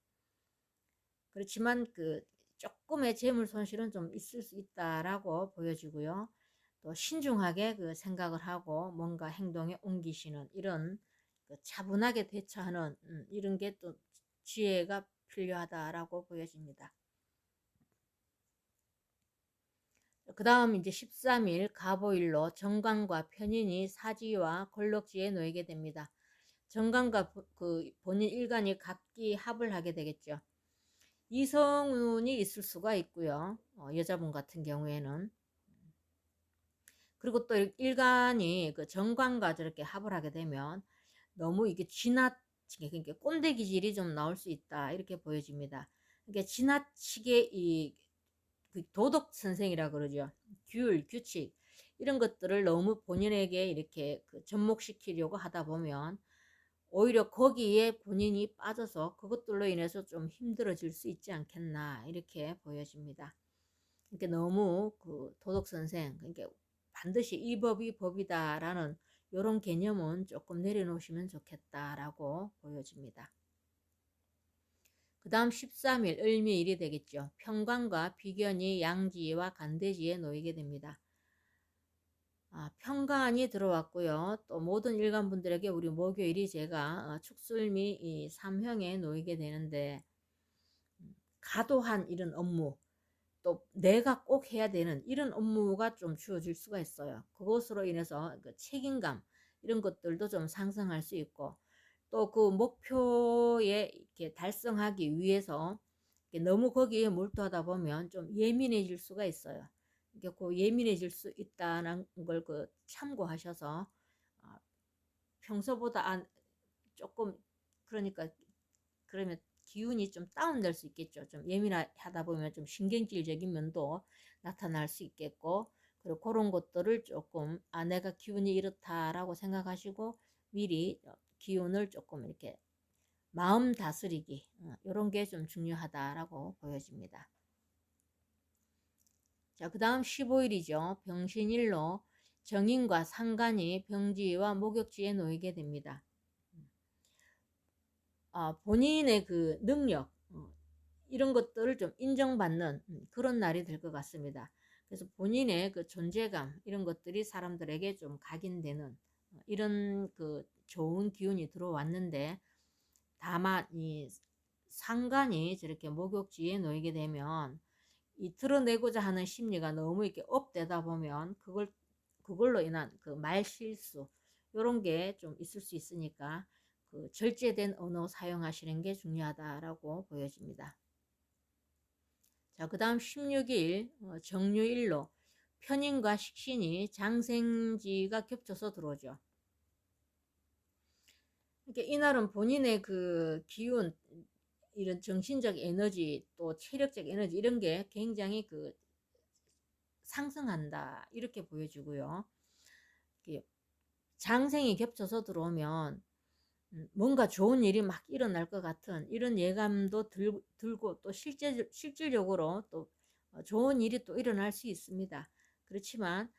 그렇지만 그 조금의 재물 손실은 좀 있을 수 있다라고 보여지고요. 또 신중하게 그 생각을 하고 뭔가 행동에 옮기시는 이런 그 차분하게 대처하는 이런 게 또 지혜가 필요하다라고 보여집니다. 그 다음 이제 13일 가보일로 정관과 편인이 사지와 걸럭지에 놓이게 됩니다. 정관과 그 본인 일간이 각기 합을 하게 되겠죠. 이성운이 있을 수가 있고요. 여자분 같은 경우에는. 그리고 또 일간이 그 정관과 저렇게 합을 하게 되면 너무 이게 지나치게, 그러니까 꼰대 기질이 좀 나올 수 있다, 이렇게 보여집니다. 그러니까 지나치게 그 도덕 선생이라 그러죠. 규칙 이런 것들을 너무 본인에게 이렇게 그 접목시키려고 하다 보면 오히려 거기에 본인이 빠져서 그것들로 인해서 좀 힘들어질 수 있지 않겠나, 이렇게 보여집니다. 그러니까 너무 그 도덕 선생, 그러니까 반드시 이 법이 법이다라는 이런 개념은 조금 내려놓으시면 좋겠다라고 보여집니다. 그 다음 13일 을미일이 되겠죠. 편관과 비견이 양지와 간대지에 놓이게 됩니다. 편관이 들어왔고요. 또 모든 일간분들에게 우리 목요일이 제가 축술미 이 삼형에 놓이게 되는데, 과도한 이런 업무, 또 내가 꼭 해야 되는 이런 업무가 좀 주어질 수가 있어요. 그것으로 인해서 그 책임감 이런 것들도 좀 상승할 수 있고, 또 그 목표에 이렇게 달성하기 위해서 너무 거기에 몰두하다 보면 좀 예민해질 수가 있어요. 그 예민해질 수 있다는 걸 그 참고하셔서 평소보다 조금, 그러니까 그러면 기운이 좀 다운될 수 있겠죠. 좀 예민하다 보면 좀 신경질적인 면도 나타날 수 있겠고, 그리고 그런 것들을 조금 내가 기운이 이렇다라고 생각하시고 미리 기운을 조금 이렇게 마음 다스리기, 이런 게 좀 중요하다라고 보여집니다. 자, 그 다음 15일이죠. 병신일로 정인과 상간이 병지와 목욕지에 놓이게 됩니다. 본인의 그 능력, 이런 것들을 좀 인정받는 그런 날이 될 것 같습니다. 그래서 본인의 그 존재감 이런 것들이 사람들에게 좀 각인되는 이런 그 좋은 기운이 들어왔는데, 다만 이 상간이 저렇게 목욕지에 놓이게 되면 이 드러내고자 하는 심리가 너무 이렇게 업되다 보면 그걸로 인한 그 말실수 이런 게 좀 있을 수 있으니까 그 절제된 언어 사용하시는 게 중요하다라고 보여집니다. 자, 그 다음 16일 정유일로 편인과 식신이 장생지가 겹쳐서 들어오죠. 그러니까 이날은 본인의 그 기운, 이런 정신적 에너지, 또 체력적 에너지 이런 게 굉장히 그 상승한다, 이렇게 보여지고요. 장생이 겹쳐서 들어오면 뭔가 좋은 일이 막 일어날 것 같은 이런 예감도 들고, 또 실질적으로 또 좋은 일이 또 일어날 수 있습니다. 그렇지만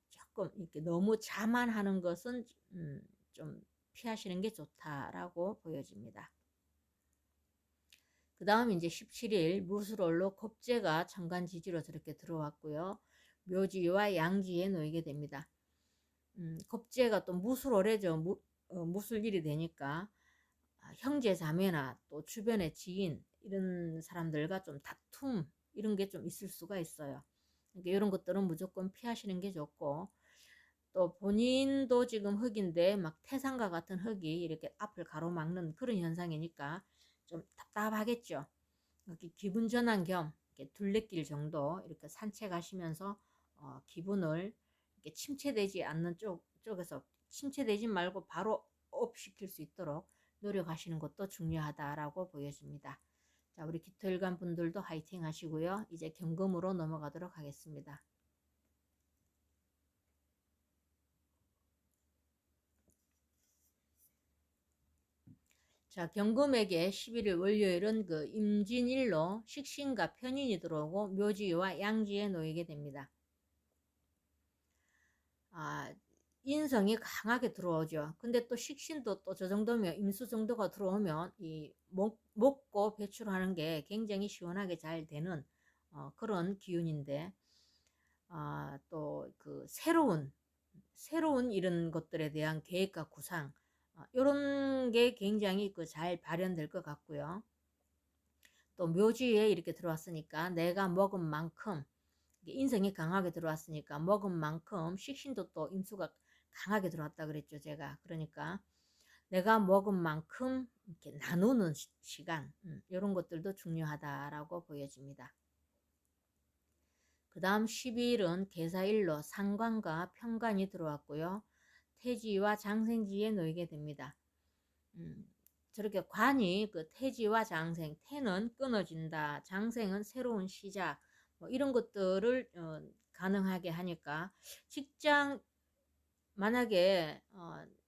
조금 이렇게 너무 자만하는 것은 좀 피하시는 게 좋다라고 보여집니다. 그 다음 이제 17일 무술월로 겁재가 천간지지로 저렇게 들어왔고요. 묘지와 양지에 놓이게 됩니다. 겁재가 또 무술오래죠. 무술일이 되니까 형제 자매나 또 주변의 지인 이런 사람들과 좀 다툼 이런 게 좀 있을 수가 있어요. 그러니까 이런 것들은 무조건 피하시는 게 좋고, 또 본인도 지금 흙인데 막 태산과 같은 흙이 이렇게 앞을 가로막는 그런 현상이니까 좀 답답하겠죠. 이렇게 기분 전환 겸 이렇게 둘레길 정도 이렇게 산책하시면서 기분을 이렇게 침체되지 않는 쪽에서 침체되지 말고 바로 업 시킬 수 있도록 노력하시는 것도 중요하다라고 보여집니다. 자, 우리 기토일간 분들도 화이팅 하시고요. 이제 경금으로 넘어가도록 하겠습니다. 자, 경금에게 11일 월요일은 그 임진일로 식신과 편인이 들어오고 묘지와 양지에 놓이게 됩니다. 인성이 강하게 들어오죠. 근데 또 식신도 또 저 정도면 임수 정도가 들어오면 이 먹고 배출하는 게 굉장히 시원하게 잘 되는 그런 기운인데, 또 그 새로운 이런 것들에 대한 계획과 구상, 이런 게 굉장히 그 잘 발현될 것 같고요. 또 묘지에 이렇게 들어왔으니까 내가 먹은 만큼, 인성이 강하게 들어왔으니까 먹은 만큼 식신도 또 임수가 강하게 들어왔다 그랬죠, 제가. 그러니까 내가 먹은 만큼 이렇게 나누는 시간, 이런 것들도 중요하다라고 보여집니다. 그 다음 12일은 계사일로 상관과 편관이 들어왔고요. 태지와 장생지에 놓이게 됩니다. 저렇게 관이 그 태지와 장생, 태는 끊어진다, 장생은 새로운 시작, 뭐 이런 것들을 가능하게 하니까 직장, 만약에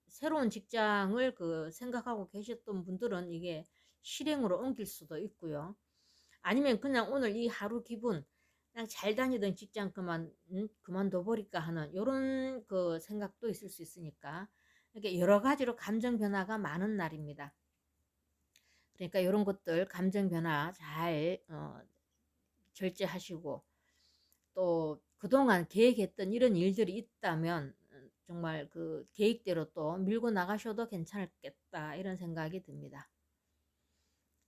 새로운 직장을 그 생각하고 계셨던 분들은 이게 실행으로 옮길 수도 있고요. 아니면 그냥 오늘 이 하루 기분, 그냥 잘 다니던 직장 그만둬 버릴까 하는 이런 그 생각도 있을 수 있으니까, 이렇게 여러 가지로 감정 변화가 많은 날입니다. 그러니까 이런 것들 감정 변화 잘 절제하시고, 또 그동안 계획했던 이런 일들이 있다면 정말 그 계획대로 또 밀고 나가셔도 괜찮겠다 이런 생각이 듭니다.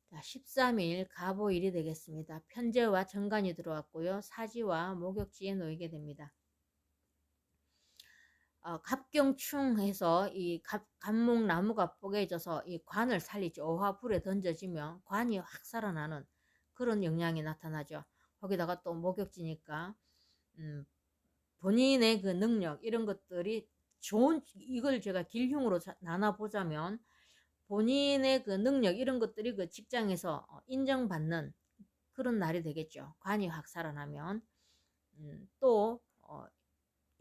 자, 13일 가보일이 되겠습니다. 편재와 정관이 들어왔고요. 사지와 목욕지에 놓이게 됩니다. 갑경충해서 이 갑목나무가 뽀개져서 이 관을 살리죠. 오화 불에 던져지면 관이 확 살아나는 그런 영향이 나타나죠. 거기다가 또 목욕지니까 본인의 그 능력 이런 것들이 이걸 제가 길흉으로 나눠보자면 본인의 그 능력 이런 것들이 그 직장에서 인정받는 그런 날이 되겠죠. 관이 확 살아나면. 또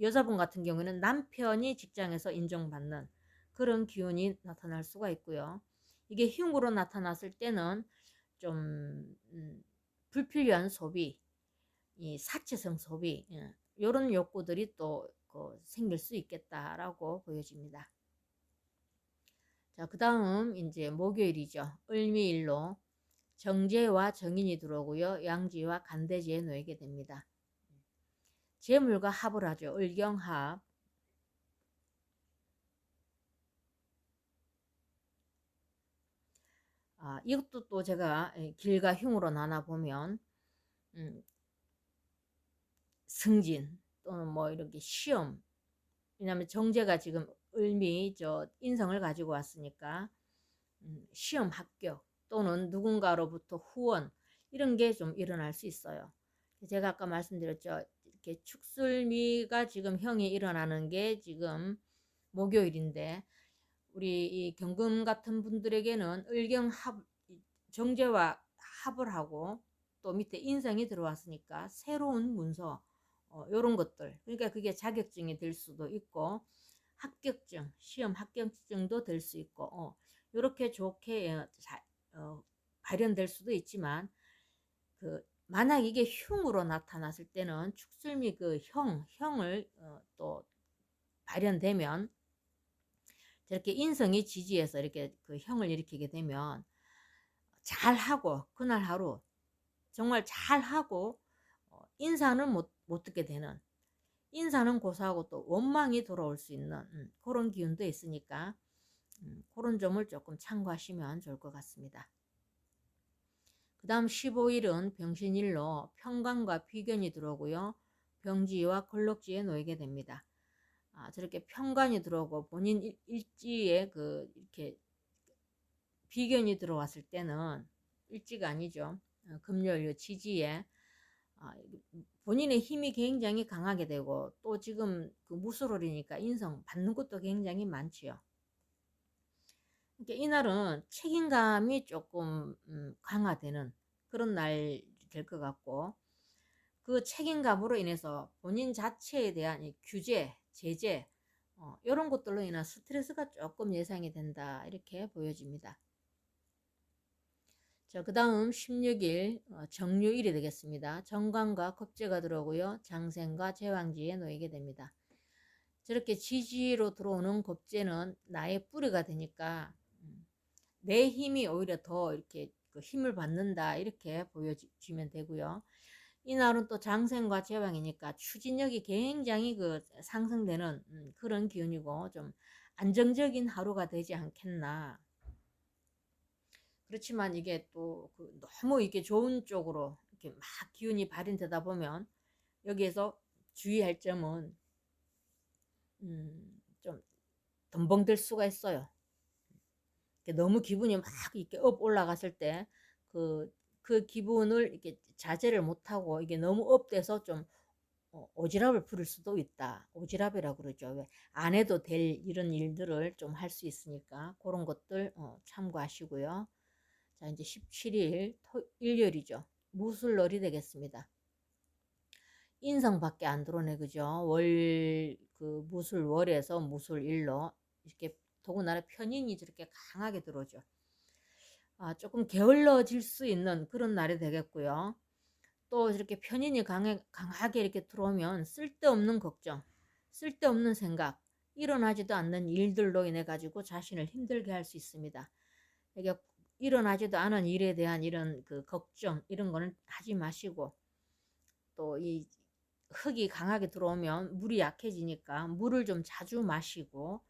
여자분 같은 경우는 남편이 직장에서 인정받는 그런 기운이 나타날 수가 있고요. 이게 흉으로 나타났을 때는 좀 불필요한 소비, 이 사치성 소비, 이런 욕구들이 또 생길 수 있겠다라고 보여집니다. 자, 그 다음 이제 목요일이죠. 을미일로 정제와 정인이 들어오고요. 양지와 간대지에 놓이게 됩니다. 재물과 합을 하죠. 을경합. 이것도 또 제가 길과 흉으로 나눠보면 승진 또는 뭐 이렇게 시험, 왜냐하면 정제가 지금 을미 인성을 가지고 왔으니까 시험 합격 또는 누군가로부터 후원 이런 게 좀 일어날 수 있어요. 제가 아까 말씀드렸죠. 이렇게 축술미가 지금 형이 일어나는 게 지금 목요일인데, 우리 이 경금 같은 분들에게는 정제와 합을 하고 또 밑에 인성이 들어왔으니까 새로운 문서, 이런 것들, 그러니까 그게 자격증이 될 수도 있고 합격증, 시험 합격증도 될 수 있고 이렇게 좋게 발현될 수도 있지만, 그 만약 이게 흉으로 나타났을 때는 축술미 그 형을 또 발현되면, 저렇게 인성이 지지해서 이렇게 그 형을 일으키게 되면 잘하고 그날 하루 정말 잘하고 인사는 못 듣게 되는, 인사는 고사하고 또 원망이 돌아올 수 있는 그런 기운도 있으니까 그런 점을 조금 참고하시면 좋을 것 같습니다. 그 다음 15일은 병신일로 편관과 비견이 들어오고요. 병지와 걸럭지에 놓이게 됩니다. 저렇게 편관이 들어오고 본인 일지에 이렇게 비견이 들어왔을 때는 일지가 아니죠. 금요일 지지에 본인의 힘이 굉장히 강하게 되고 또 지금 그 무술월이니까 인성 받는 것도 굉장히 많지요. 그러니까 이날은 책임감이 조금 강화되는 그런 날 될 것 같고 그 책임감으로 인해서 본인 자체에 대한 이 규제, 제재 이런 것들로 인한 스트레스가 조금 예상이 된다 이렇게 보여집니다. 자, 그 다음 16일 정묘일이 되겠습니다. 정관과 겁재가 들어오고요. 장생과 제왕지에 놓이게 됩니다. 저렇게 지지로 들어오는 겁재는 나의 뿌리가 되니까 내 힘이 오히려 더 이렇게 그 힘을 받는다 이렇게 보여지면 되고요. 이날은 또 장생과 제왕이니까 추진력이 굉장히 상승되는 그런 기운이고 좀 안정적인 하루가 되지 않겠나. 그렇지만 이게 또 너무 이게 좋은 쪽으로 이렇게 막 기운이 발현되다 보면 여기에서 주의할 점은 좀 덤벙될 수가 있어요. 너무 기분이 막 이렇게 올라갔을 때 그 기분을 이렇게 자제를 못하고 이게 너무 업돼서 좀 오지랖을 부릴 수도 있다. 오지랖이라고 그러죠. 왜 안 해도 될 이런 일들을 좀 할 수 있으니까 그런 것들 참고하시고요. 자, 이제 17일 일요일이죠. 무술월이 되겠습니다. 인성밖에 안 들어오네, 그죠? 무술월에서 무술일로 이렇게 더군다나 편인이 저렇게 강하게 들어오죠. 조금 게을러질 수 있는 그런 날이 되겠고요. 또 이렇게 편인이 강하게 이렇게 들어오면 쓸데없는 걱정, 쓸데없는 생각, 일어나지도 않는 일들로 인해 가지고 자신을 힘들게 할 수 있습니다. 이게 일어나지도 않은 일에 대한 이런 걱정 이런 거는 하지 마시고 또 이 흙이 강하게 들어오면 물이 약해지니까 물을 좀 자주 마시고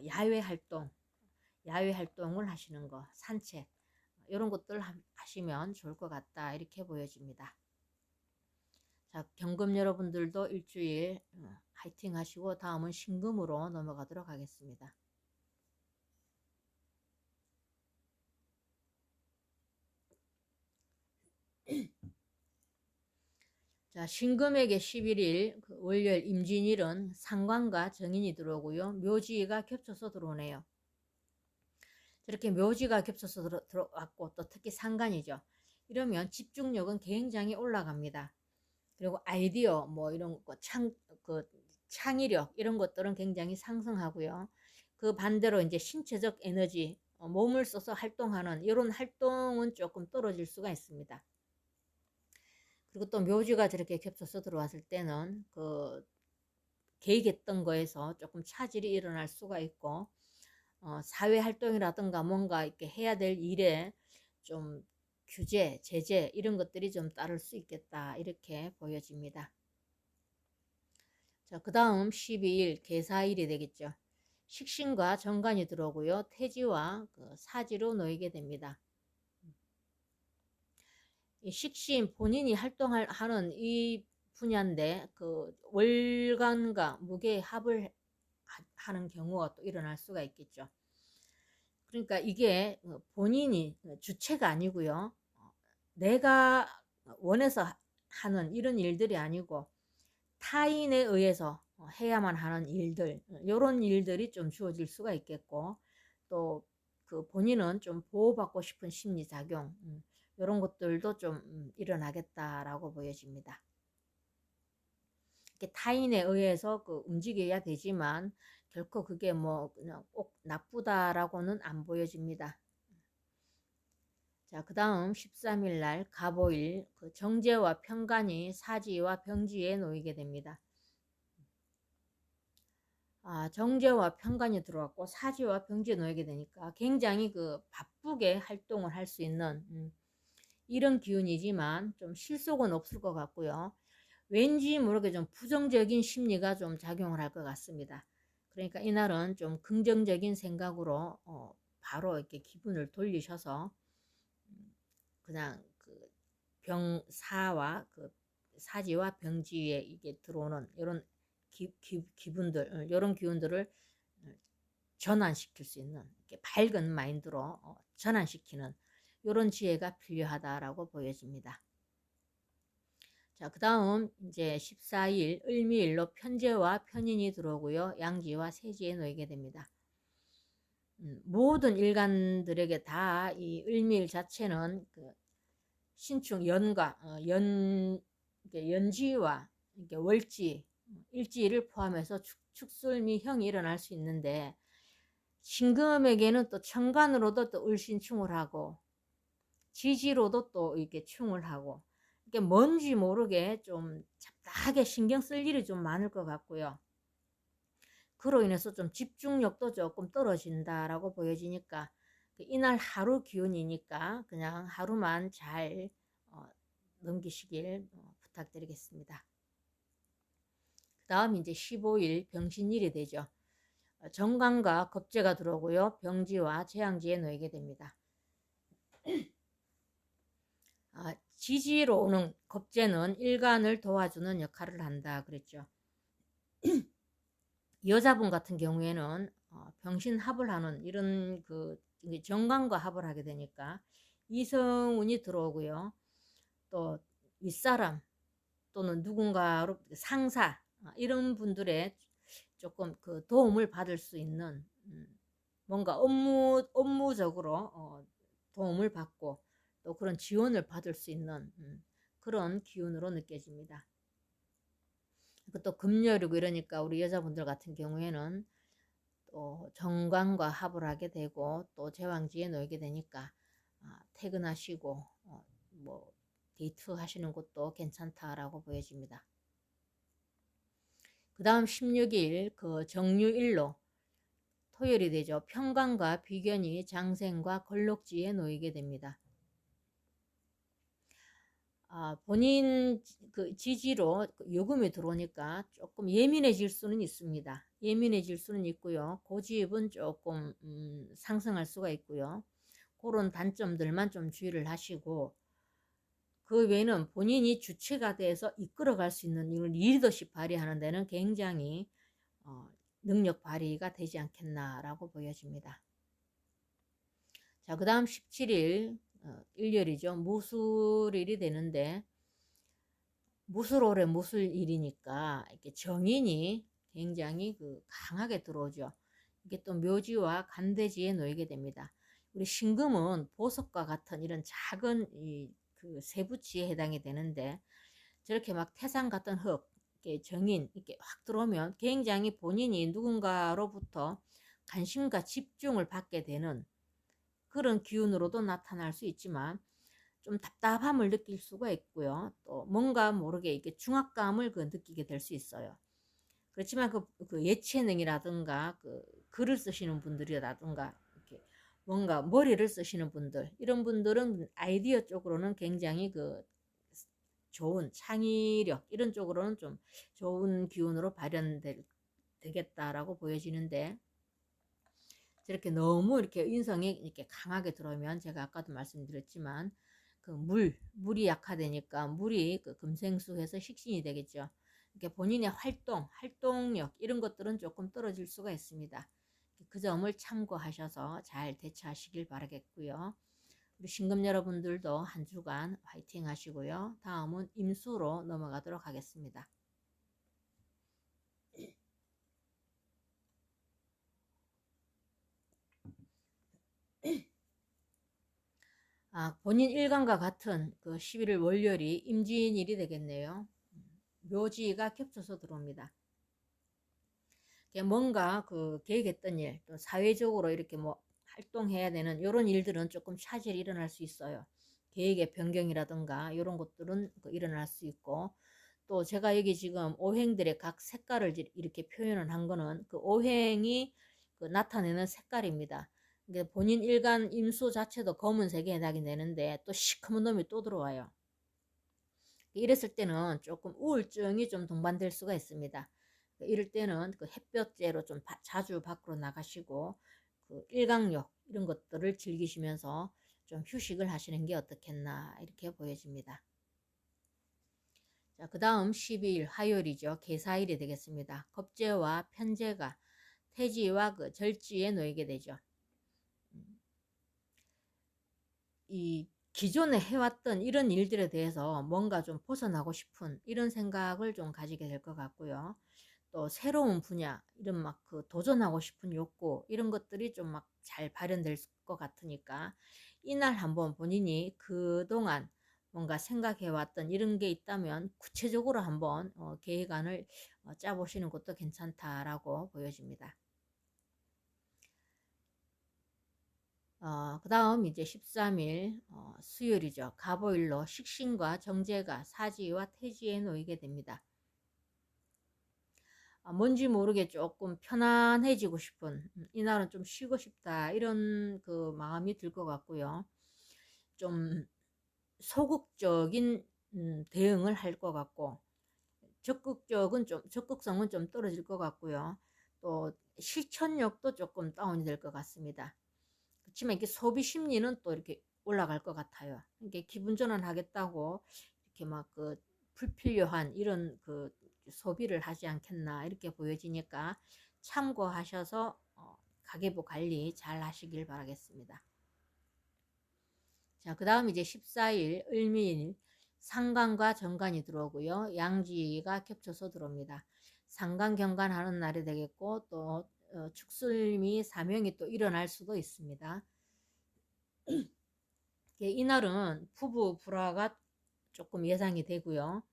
야외 활동을 하시는 거, 산책 이런 것들 하시면 좋을 것 같다 이렇게 보여집니다. 자, 경금 여러분들도 일주일 화이팅 하시고 다음은 신금으로 넘어가도록 하겠습니다. 자, 신금에게 11일 월요일 임진일은 상관과 정인이 들어오고요. 묘지가 겹쳐서 들어오네요. 저렇게 묘지가 겹쳐서 들어왔고 또 특히 상관이죠. 이러면 집중력은 굉장히 올라갑니다. 그리고 아이디어 뭐 이런 거 창의력 이런 것들은 굉장히 상승하고요. 그 반대로 이제 신체적 에너지 몸을 써서 활동하는 이런 활동은 조금 떨어질 수가 있습니다. 그리고 또 묘지가 저렇게 겹쳐서 들어왔을 때는 계획했던 거에서 조금 차질이 일어날 수가 있고 사회 활동이라든가 뭔가 이렇게 해야 될 일에 좀 규제, 제재 이런 것들이 좀 따를 수 있겠다 이렇게 보여집니다. 자, 그 다음 12일 계사일이 되겠죠. 식신과 정관이 들어오고요. 태지와 사지로 놓이게 됩니다. 이 식신 본인이 활동하는 이 분야인데 월간과 무게 합을 하는 경우가 또 일어날 수가 있겠죠. 그러니까 이게 본인이 주체가 아니고요. 내가 원해서 하는 이런 일들이 아니고 타인에 의해서 해야만 하는 일들, 이런 일들이 좀 주어질 수가 있겠고 또 본인은 좀 보호받고 싶은 심리작용 이런 것들도 좀 일어나겠다라고 보여집니다. 이렇게 타인에 의해서 움직여야 되지만 결코 그게 뭐 그냥 꼭 나쁘다라고는 안 보여집니다. 자, 그 다음 13일 날 갑오일 정제와 편관이 사지와 병지에 놓이게 됩니다. 정제와 편관이 들어왔고 사지와 병지에 놓이게 되니까 굉장히 바쁘게 활동을 할 수 있는 이런 기운이지만 좀 실속은 없을 것 같고요. 왠지 모르게 좀 부정적인 심리가 좀 작용을 할 것 같습니다. 그러니까 이날은 좀 긍정적인 생각으로 바로 이렇게 기분을 돌리셔서 그냥 그 병사와 그 사지와 병지에 이게 들어오는 이런 기분들, 이런 기운들을 전환시킬 수 있는 이렇게 밝은 마인드로 전환시키는 이런 지혜가 필요하다라고 보여집니다. 자, 그 다음 이제 14일 을미일로 편재와 편인이 들어오고요. 양지와 세지에 놓이게 됩니다. 모든 일간들에게 다 이 을미일 자체는 그 신축 연과 연지와 이렇게 월지, 일지를 포함해서 축술미 형이 일어날 수 있는데 신금에게는 또 천간으로도 또 을신충을 하고 지지로도 또 이렇게 충을 하고 이게 뭔지 모르게 좀 잡다하게 신경 쓸 일이 좀 많을 것 같고요. 그로 인해서 좀 집중력도 조금 떨어진다라고 보여지니까 이날 하루 기운이니까 그냥 하루만 잘 넘기시길 부탁드리겠습니다. 그 다음 이제 15일 병신일이 되죠. 정관과 겁재가 들어오고요. 병지와 재앙지에 놓이게 됩니다. 지지로 오는 겁재는 일간을 도와주는 역할을 한다 그랬죠. 여자분 같은 경우에는 병신합을 하는 이런 그 정관과 합을 하게 되니까 이성운이 들어오고요. 또 윗사람 또는 누군가로 상사 이런 분들의 조금 그 도움을 받을 수 있는 뭔가 업무적으로 도움을 받고 또 그런 지원을 받을 수 있는 그런 기운으로 느껴집니다. 또 금요일이고 이러니까 우리 여자분들 같은 경우에는 또 정관과 합을 하게 되고 또 제왕지에 놓이게 되니까 퇴근하시고 뭐 데이트 하시는 것도 괜찮다라고 보여집니다. 그 다음 16일 그 정유일로 토요일이 되죠. 편관과 비견이 장생과 걸록지에 놓이게 됩니다. 본인 그 지지로 요금이 들어오니까 조금 예민해질 수는 있습니다. 예민해질 수는 있고요. 고집은 조금 상승할 수가 있고요. 그런 단점들만 좀 주의를 하시고 그 외에는 본인이 주체가 돼서 이끌어갈 수 있는 이런 리더십 발휘하는 데는 굉장히 능력 발휘가 되지 않겠나라고 보여집니다. 자, 그 다음 17일 일요일이죠. 무술일이 되는데 무술월에 무술일이니까 이렇게 정인이 굉장히 그 강하게 들어오죠. 이게 또 묘지와 간대지에 놓이게 됩니다. 우리 신금은 보석과 같은 이런 작은 그 세부치에 해당이 되는데 저렇게 막 태산 같은 흙, 이렇게 정인 이렇게 확 들어오면 굉장히 본인이 누군가로부터 관심과 집중을 받게 되는 그런 기운으로도 나타날 수 있지만 좀 답답함을 느낄 수가 있고요. 또 뭔가 모르게 이렇게 중압감을 느끼게 될 수 있어요. 그렇지만 그 예체능이라든가 그 글을 쓰시는 분들이라든가 이렇게 뭔가 머리를 쓰시는 분들 이런 분들은 아이디어 쪽으로는 굉장히 그 좋은 창의력 이런 쪽으로는 좀 좋은 기운으로 발현되겠다라고 보여지는데 저렇게 너무 이렇게 인성이 이렇게 강하게 들어오면 제가 아까도 말씀드렸지만 그 물이 약화되니까 물이 그 금생수해서 식신이 되겠죠. 이렇게 본인의 활동력 이런 것들은 조금 떨어질 수가 있습니다. 그 점을 참고하셔서 잘 대처하시길 바라겠고요. 우리 신금 여러분들도 한 주간 화이팅 하시고요. 다음은 임수로 넘어가도록 하겠습니다. 본인 일간과 같은 그 11일 월요일이 임진일이 되겠네요. 묘지가 겹쳐서 들어옵니다. 뭔가 그 계획했던 일, 또 사회적으로 이렇게 뭐 활동해야 되는 이런 일들은 조금 차질이 일어날 수 있어요. 계획의 변경이라든가 이런 것들은 일어날 수 있고 또 제가 여기 지금 오행들의 각 색깔을 이렇게 표현을 한 거는 그 오행이 그 나타내는 색깔입니다. 본인 일간 임수 자체도 검은색에 해당이 되는데 또 시커먼 놈이 또 들어와요. 이랬을 때는 조금 우울증이 좀 동반될 수가 있습니다. 이럴 때는 그 햇볕쬐로 좀 자주 밖으로 나가시고 그 일광욕 이런 것들을 즐기시면서 좀 휴식을 하시는 게 어떻겠나 이렇게 보여집니다. 자, 그 다음 12일 화요일이죠. 개사일이 되겠습니다. 겁재와 편재가 태지와 그 절지에 놓이게 되죠. 이 기존에 해왔던 이런 일들에 대해서 뭔가 좀 벗어나고 싶은 이런 생각을 좀 가지게 될 것 같고요. 또 새로운 분야, 이런 막 그 도전하고 싶은 욕구, 이런 것들이 좀 막 잘 발현될 것 같으니까 이날 한번 본인이 그동안 뭔가 생각해왔던 이런 게 있다면 구체적으로 한번 계획안을 짜보시는 것도 괜찮다라고 보여집니다. 그 다음 이제 13일 수요일이죠. 갑오일로 식신과 정제가 사지와 태지에 놓이게 됩니다. 뭔지 모르게 조금 편안해지고 싶은 이날은 좀 쉬고 싶다 이런 그 마음이 들 것 같고요. 좀 소극적인 대응을 할 것 같고 적극성은 좀 떨어질 것 같고요. 또 실천력도 조금 다운이 될 것 같습니다. 그렇지만 이렇게 소비 심리는 또 이렇게 올라갈 것 같아요. 이게 기분 전환하겠다고 이렇게 막 그 불필요한 이런 그 소비를 하지 않겠나 이렇게 보여지니까 참고하셔서 가계부 관리 잘 하시길 바라겠습니다. 자, 그 다음 이제 14일 을미일 상간과 정간이 들어오고요. 양지가 겹쳐서 들어옵니다. 상간 경간하는 날이 되겠고 또 축술미 사명이 또 일어날 수도 있습니다. 이날은 부부 불화가 조금 예상이 되고요.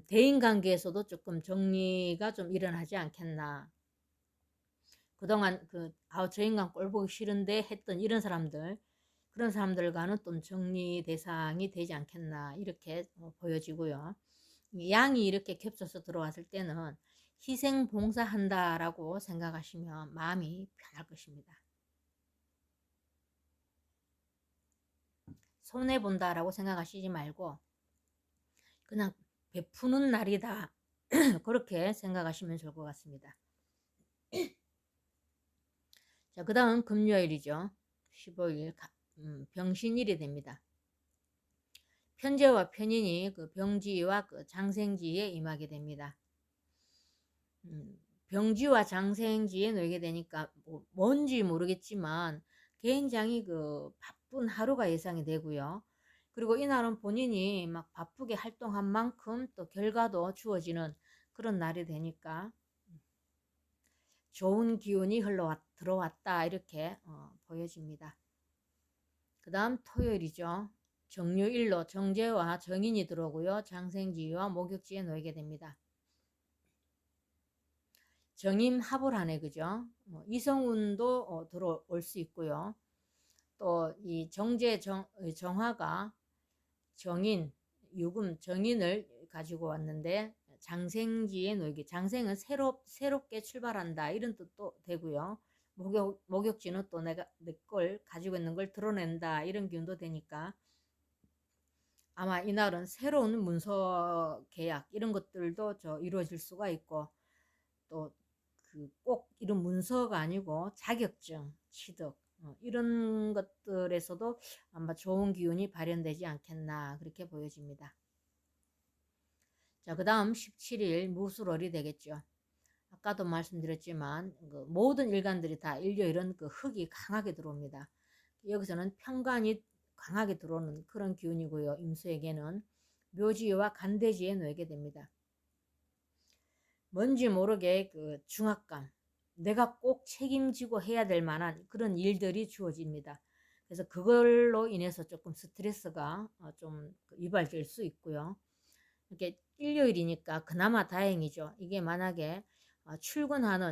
대인관계에서도 조금 정리가 좀 일어나지 않겠나. 그동안 저 인간 꼴 보기 싫은데 했던 이런 사람들, 그런 사람들과는 좀 정리 대상이 되지 않겠나 이렇게 보여지고요. 양이 이렇게 겹쳐서 들어왔을 때는 희생 봉사한다라고 생각하시면 마음이 편할 것입니다. 손해본다라고 생각하시지 말고 그냥 베푸는 날이다 그렇게 생각하시면 좋을 것 같습니다. 자, 그 다음 금요일이죠. 15일 병신일이 됩니다. 편재와 편인이 그 병지와 그 장생지에 임하게 됩니다. 병지와 장생지에 놓이게 되니까 뭔지 모르겠지만 굉장히 그 바쁜 하루가 예상이 되고요. 그리고 이날은 본인이 막 바쁘게 활동한 만큼 또 결과도 주어지는 그런 날이 되니까 좋은 기운이 들어왔다 이렇게 보여집니다. 그 다음 토요일이죠. 정유일로 정제와 정인이 들어오고요. 장생지와 목욕지에 놓이게 됩니다. 정임합을 하네, 그죠? 이성운도 들어올 수 있고요. 또 이 정화가 정인, 유금, 정인을 가지고 왔는데 장생지에 놓이게. 장생은 새롭게 출발한다 이런 뜻도 되고요. 목욕지는 또 내가 내 걸 가지고 있는 걸 드러낸다 이런 기운도 되니까 아마 이날은 새로운 문서 계약 이런 것들도 이루어질 수가 있고 또 그 꼭 이런 문서가 아니고 자격증, 취득 이런 것들에서도 아마 좋은 기운이 발현되지 않겠나 그렇게 보여집니다. 자, 그 다음 17일 무술월이 되겠죠. 아까도 말씀드렸지만 그 모든 일간들이 다 일요일은 그 흙이 강하게 들어옵니다. 여기서는 편관이 강하게 들어오는 그런 기운이고요. 임수에게는 묘지와 간대지에 놓이게 됩니다. 뭔지 모르게 그 중압감, 내가 꼭 책임지고 해야 될 만한 그런 일들이 주어집니다. 그래서 그걸로 인해서 조금 스트레스가 좀 유발될 수 있고요. 이렇게 일요일이니까 그나마 다행이죠. 이게 만약에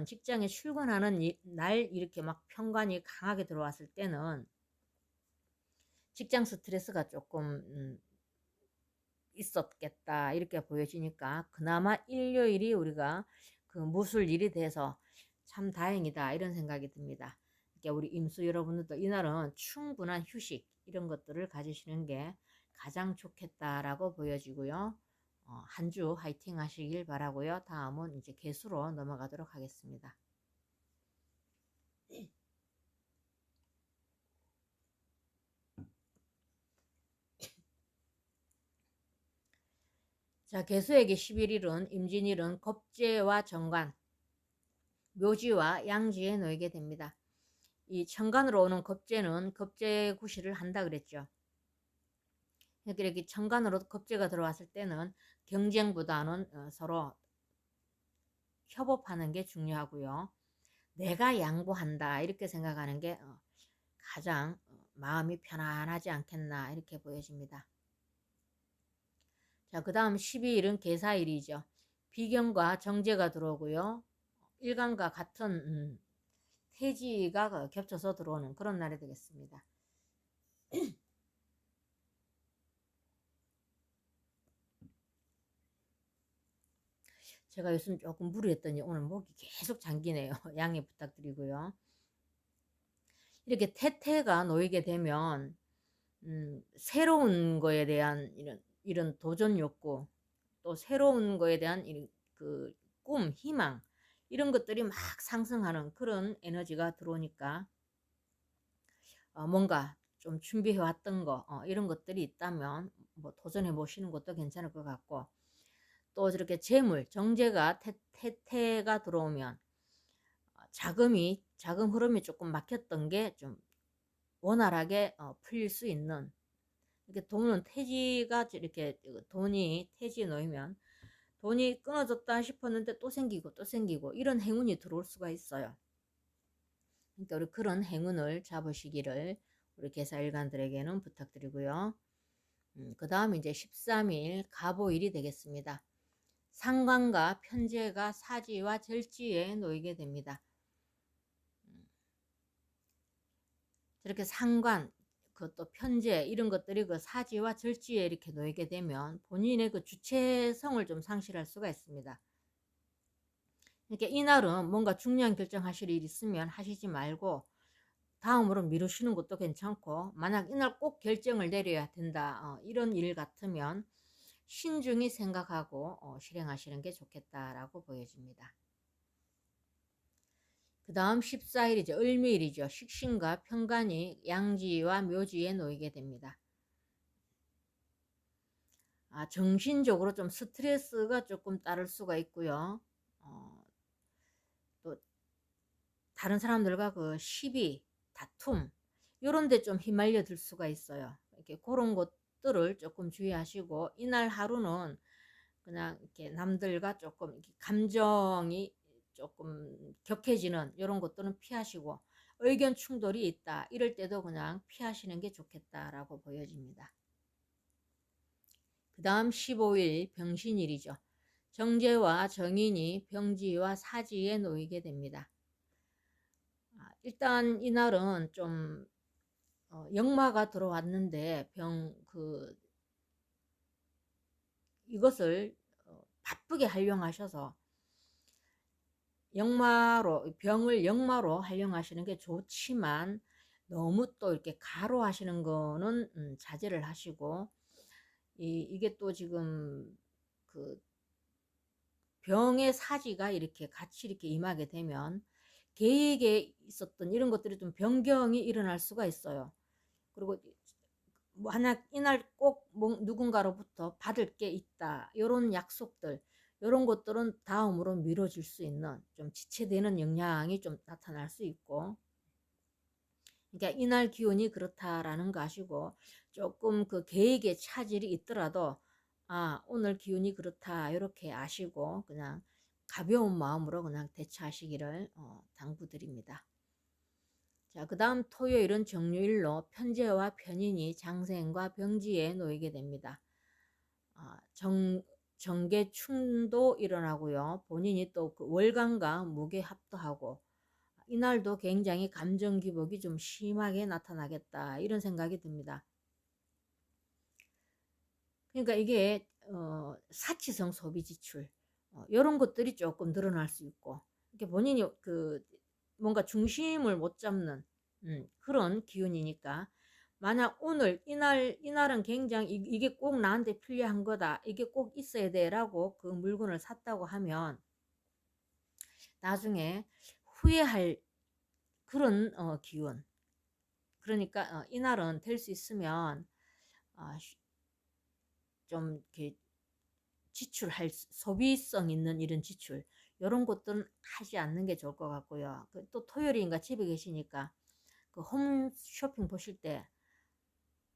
직장에 출근하는 날 이렇게 막 편관이 강하게 들어왔을 때는 직장 스트레스가 조금 있었겠다 이렇게 보여지니까 그나마 일요일이 우리가 그 무술일이 돼서 참 다행이다 이런 생각이 듭니다. 그러니까 우리 임수 여러분들도 이날은 충분한 휴식 이런 것들을 가지시는 게 가장 좋겠다라고 보여지고요. 한 주 화이팅 하시길 바라고요. 다음은 이제 개수로 넘어가도록 하겠습니다. 자, 개수에게 11일은 임진일은 겁재와 정관, 묘지와 양지에 놓이게 됩니다. 이 천간으로 오는 겁재는 겁재구실을 한다 그랬죠. 이렇게 천간으로 겁재가 들어왔을 때는 경쟁보다는 서로 협업하는 게 중요하고요. 내가 양보한다 이렇게 생각하는 게 가장 마음이 편안하지 않겠나 이렇게 보여집니다. 자, 그 다음 12일은 계사일이죠. 비견과 정제가 들어오고요. 일간과 같은 태지가 겹쳐서 들어오는 그런 날이 되겠습니다. 제가 요즘 조금 무리했더니 오늘 목이 계속 잠기네요. 양해 부탁드리고요. 이렇게 태태가 놓이게 되면 새로운 거에 대한 이런 도전 욕구, 또 새로운 거에 대한 그 꿈, 희망 이런 것들이 막 상승하는 그런 에너지가 들어오니까 뭔가 좀 준비해 왔던 거 이런 것들이 있다면 뭐 도전해 보시는 것도 괜찮을 것 같고, 또 저렇게 재물, 정제가 태태가 들어오면 자금 흐름이 조금 막혔던 게 좀 원활하게 풀릴 수 있는, 이렇게 돈은 태지가 이렇게 돈이 태지에 놓이면 돈이 끊어졌다 싶었는데 또 생기고 또 생기고 이런 행운이 들어올 수가 있어요. 그러니까 우리 그런 행운을 잡으시기를 우리 계사일간들에게는 부탁드리고요. 그 다음 이제 13일 갑오일이 되겠습니다. 상관과 편제가 사지와 절지에 놓이게 됩니다. 저렇게 상관, 그것도 편제 이런 것들이 그 사지와 절지에 이렇게 놓이게 되면 본인의 그 주체성을 좀 상실할 수가 있습니다. 그러니까 이날은 뭔가 중요한 결정하실 일 있으면 하시지 말고 다음으로 미루시는 것도 괜찮고, 만약 이날 꼭 결정을 내려야 된다 이런 일 같으면 신중히 생각하고 실행하시는 게 좋겠다라고 보여집니다. 그 다음 14일이죠. 을미일이죠. 식신과 편관이 양지와 묘지에 놓이게 됩니다. 정신적으로 좀 스트레스가 조금 따를 수가 있고요. 또 다른 사람들과 그 시비, 다툼 이런 데 좀 휘말려 들 수가 있어요. 이렇게 그런 것들을 조금 주의하시고, 이날 하루는 그냥 이렇게 남들과 조금 이렇게 감정이 조금 격해지는 이런 것들은 피하시고, 의견 충돌이 있다 이럴 때도 그냥 피하시는 게 좋겠다라고 보여집니다. 그 다음 15일 병신일이죠. 정제와 정인이 병지와 사지에 놓이게 됩니다. 일단 이날은 좀 역마가 들어왔는데 이것을 바쁘게 활용하셔서 병을 역마로 활용하시는 게 좋지만, 너무 또 이렇게 가로 하시는 거는 자제를 하시고, 이게 또 지금 그 병의 사지가 이렇게 같이 이렇게 임하게 되면 계획에 있었던 이런 것들이 좀 변경이 일어날 수가 있어요. 그리고 만약 이날 꼭 누군가로부터 받을 게 있다 이런 약속들, 이런 것들은 다음으로 미뤄질 수 있는 좀 지체되는 영향이 좀 나타날 수 있고, 그러니까 이날 기운이 그렇다라는 거 아시고, 조금 그 계획에 차질이 있더라도 오늘 기운이 그렇다 이렇게 아시고 그냥 가벼운 마음으로 그냥 대처하시기를 당부드립니다. 자, 그 다음 토요일은 정유일로 편제와 편인이 장생과 병지에 놓이게 됩니다. 정계충도 일어나고요. 본인이 또 그 월간과 무게 합도하고, 이날도 굉장히 감정 기복이 좀 심하게 나타나겠다 이런 생각이 듭니다. 그러니까 이게 사치성 소비 지출 이런 것들이 조금 늘어날 수 있고, 이렇게 본인이 그 뭔가 중심을 못 잡는 그런 기운이니까 만약 오늘 이날은 굉장히 이게 꼭 나한테 필요한 거다, 이게 꼭 있어야 돼 라고 그 물건을 샀다고 하면 나중에 후회할 그런 기운. 그러니까 이날은 될 수 있으면 좀 이렇게 지출할 소비성 있는 이런 지출, 이런 것들은 하지 않는 게 좋을 것 같고요. 또 토요일인가 집에 계시니까 그 홈쇼핑 보실 때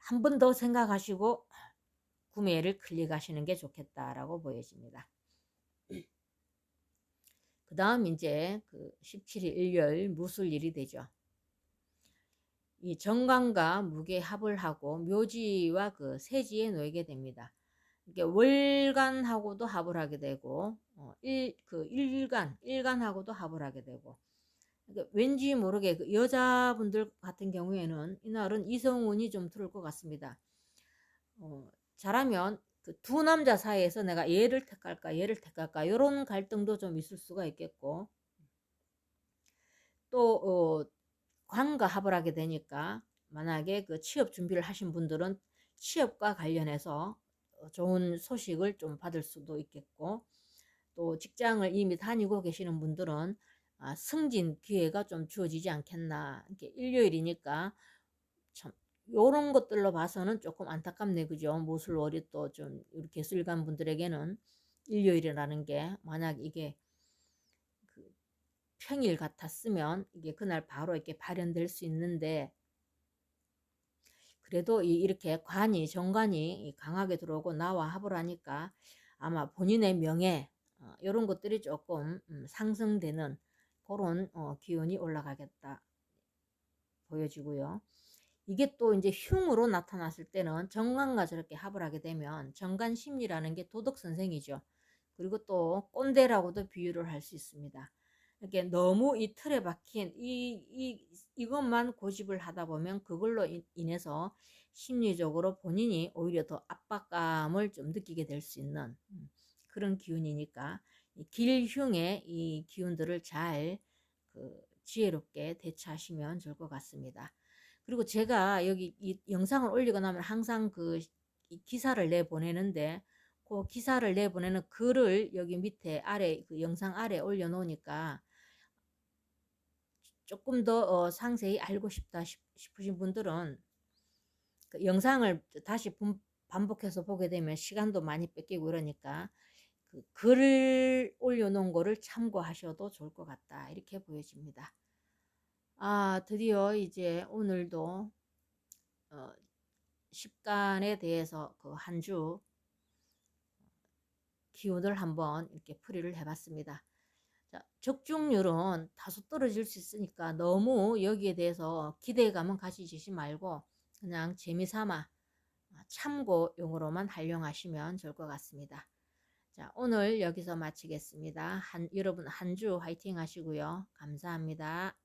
한 번 더 생각하시고 구매를 클릭하시는 게 좋겠다라고 보여집니다. 그 다음 이제 그 17일 일요일 무술일이 되죠. 이 정관과 무게 합을 하고 묘지와 그 세지에 놓이게 됩니다. 이게 월간하고도 합을 하게 되고 일간하고도 합을 하게 되고, 그러니까 왠지 모르게 그 여자분들 같은 경우에는 이날은 이성운이 좀 들을 것 같습니다. 잘하면 그 두 남자 사이에서 내가 얘를 택할까 이런 갈등도 좀 있을 수가 있겠고, 또 관과 합을 하게 되니까 만약에 그 취업 준비를 하신 분들은 취업과 관련해서 좋은 소식을 좀 받을 수도 있겠고, 또 직장을 이미 다니고 계시는 분들은 승진 기회가 좀 주어지지 않겠나. 이렇게 일요일이니까 참 요런 것들로 봐서는 조금 안타깝네, 그죠? 모술월이 또 좀 이렇게 술간 분들에게는 일요일이라는 게 만약 이게 그 평일 같았으면 이게 그날 바로 이렇게 발현될 수 있는데, 그래도 이렇게 정관이 강하게 들어오고 나와 합을 하니까 아마 본인의 명예 이런 것들이 조금 상승되는 그런 기운이 올라가겠다 보여지고요. 이게 또 이제 흉으로 나타났을 때는 정관과 저렇게 합을 하게 되면 정관심리라는 게 도덕 선생이죠. 그리고 또 꼰대라고도 비유를 할 수 있습니다. 이렇게 너무 이 틀에 박힌 이것만 고집을 하다 보면 그걸로 인해서 심리적으로 본인이 오히려 더 압박감을 좀 느끼게 될 수 있는 그런 기운이니까 길흉의 이 기운들을 잘 지혜롭게 대처하시면 좋을 것 같습니다. 그리고 제가 여기 이 영상을 올리고 나면 항상 이 기사를 내보내는데, 그 기사를 내보내는 글을 여기 밑에 아래 그 영상 아래 올려놓으니까 조금 더 상세히 알고 싶다 싶으신 분들은 그 영상을 다시 반복해서 보게 되면 시간도 많이 뺏기고 이러니까 그 글을 올려놓은 거를 참고하셔도 좋을 것 같다, 이렇게 보여집니다. 드디어 이제 오늘도 십간에 대해서 그 한 주 기운을 한번 이렇게 풀이를 해봤습니다. 자, 적중률은 다소 떨어질 수 있으니까 너무 여기에 대해서 기대감은 가지시지 말고 그냥 재미삼아 참고용으로만 활용하시면 좋을 것 같습니다. 자, 오늘 여기서 마치겠습니다. 여러분 한 주 화이팅 하시고요. 감사합니다.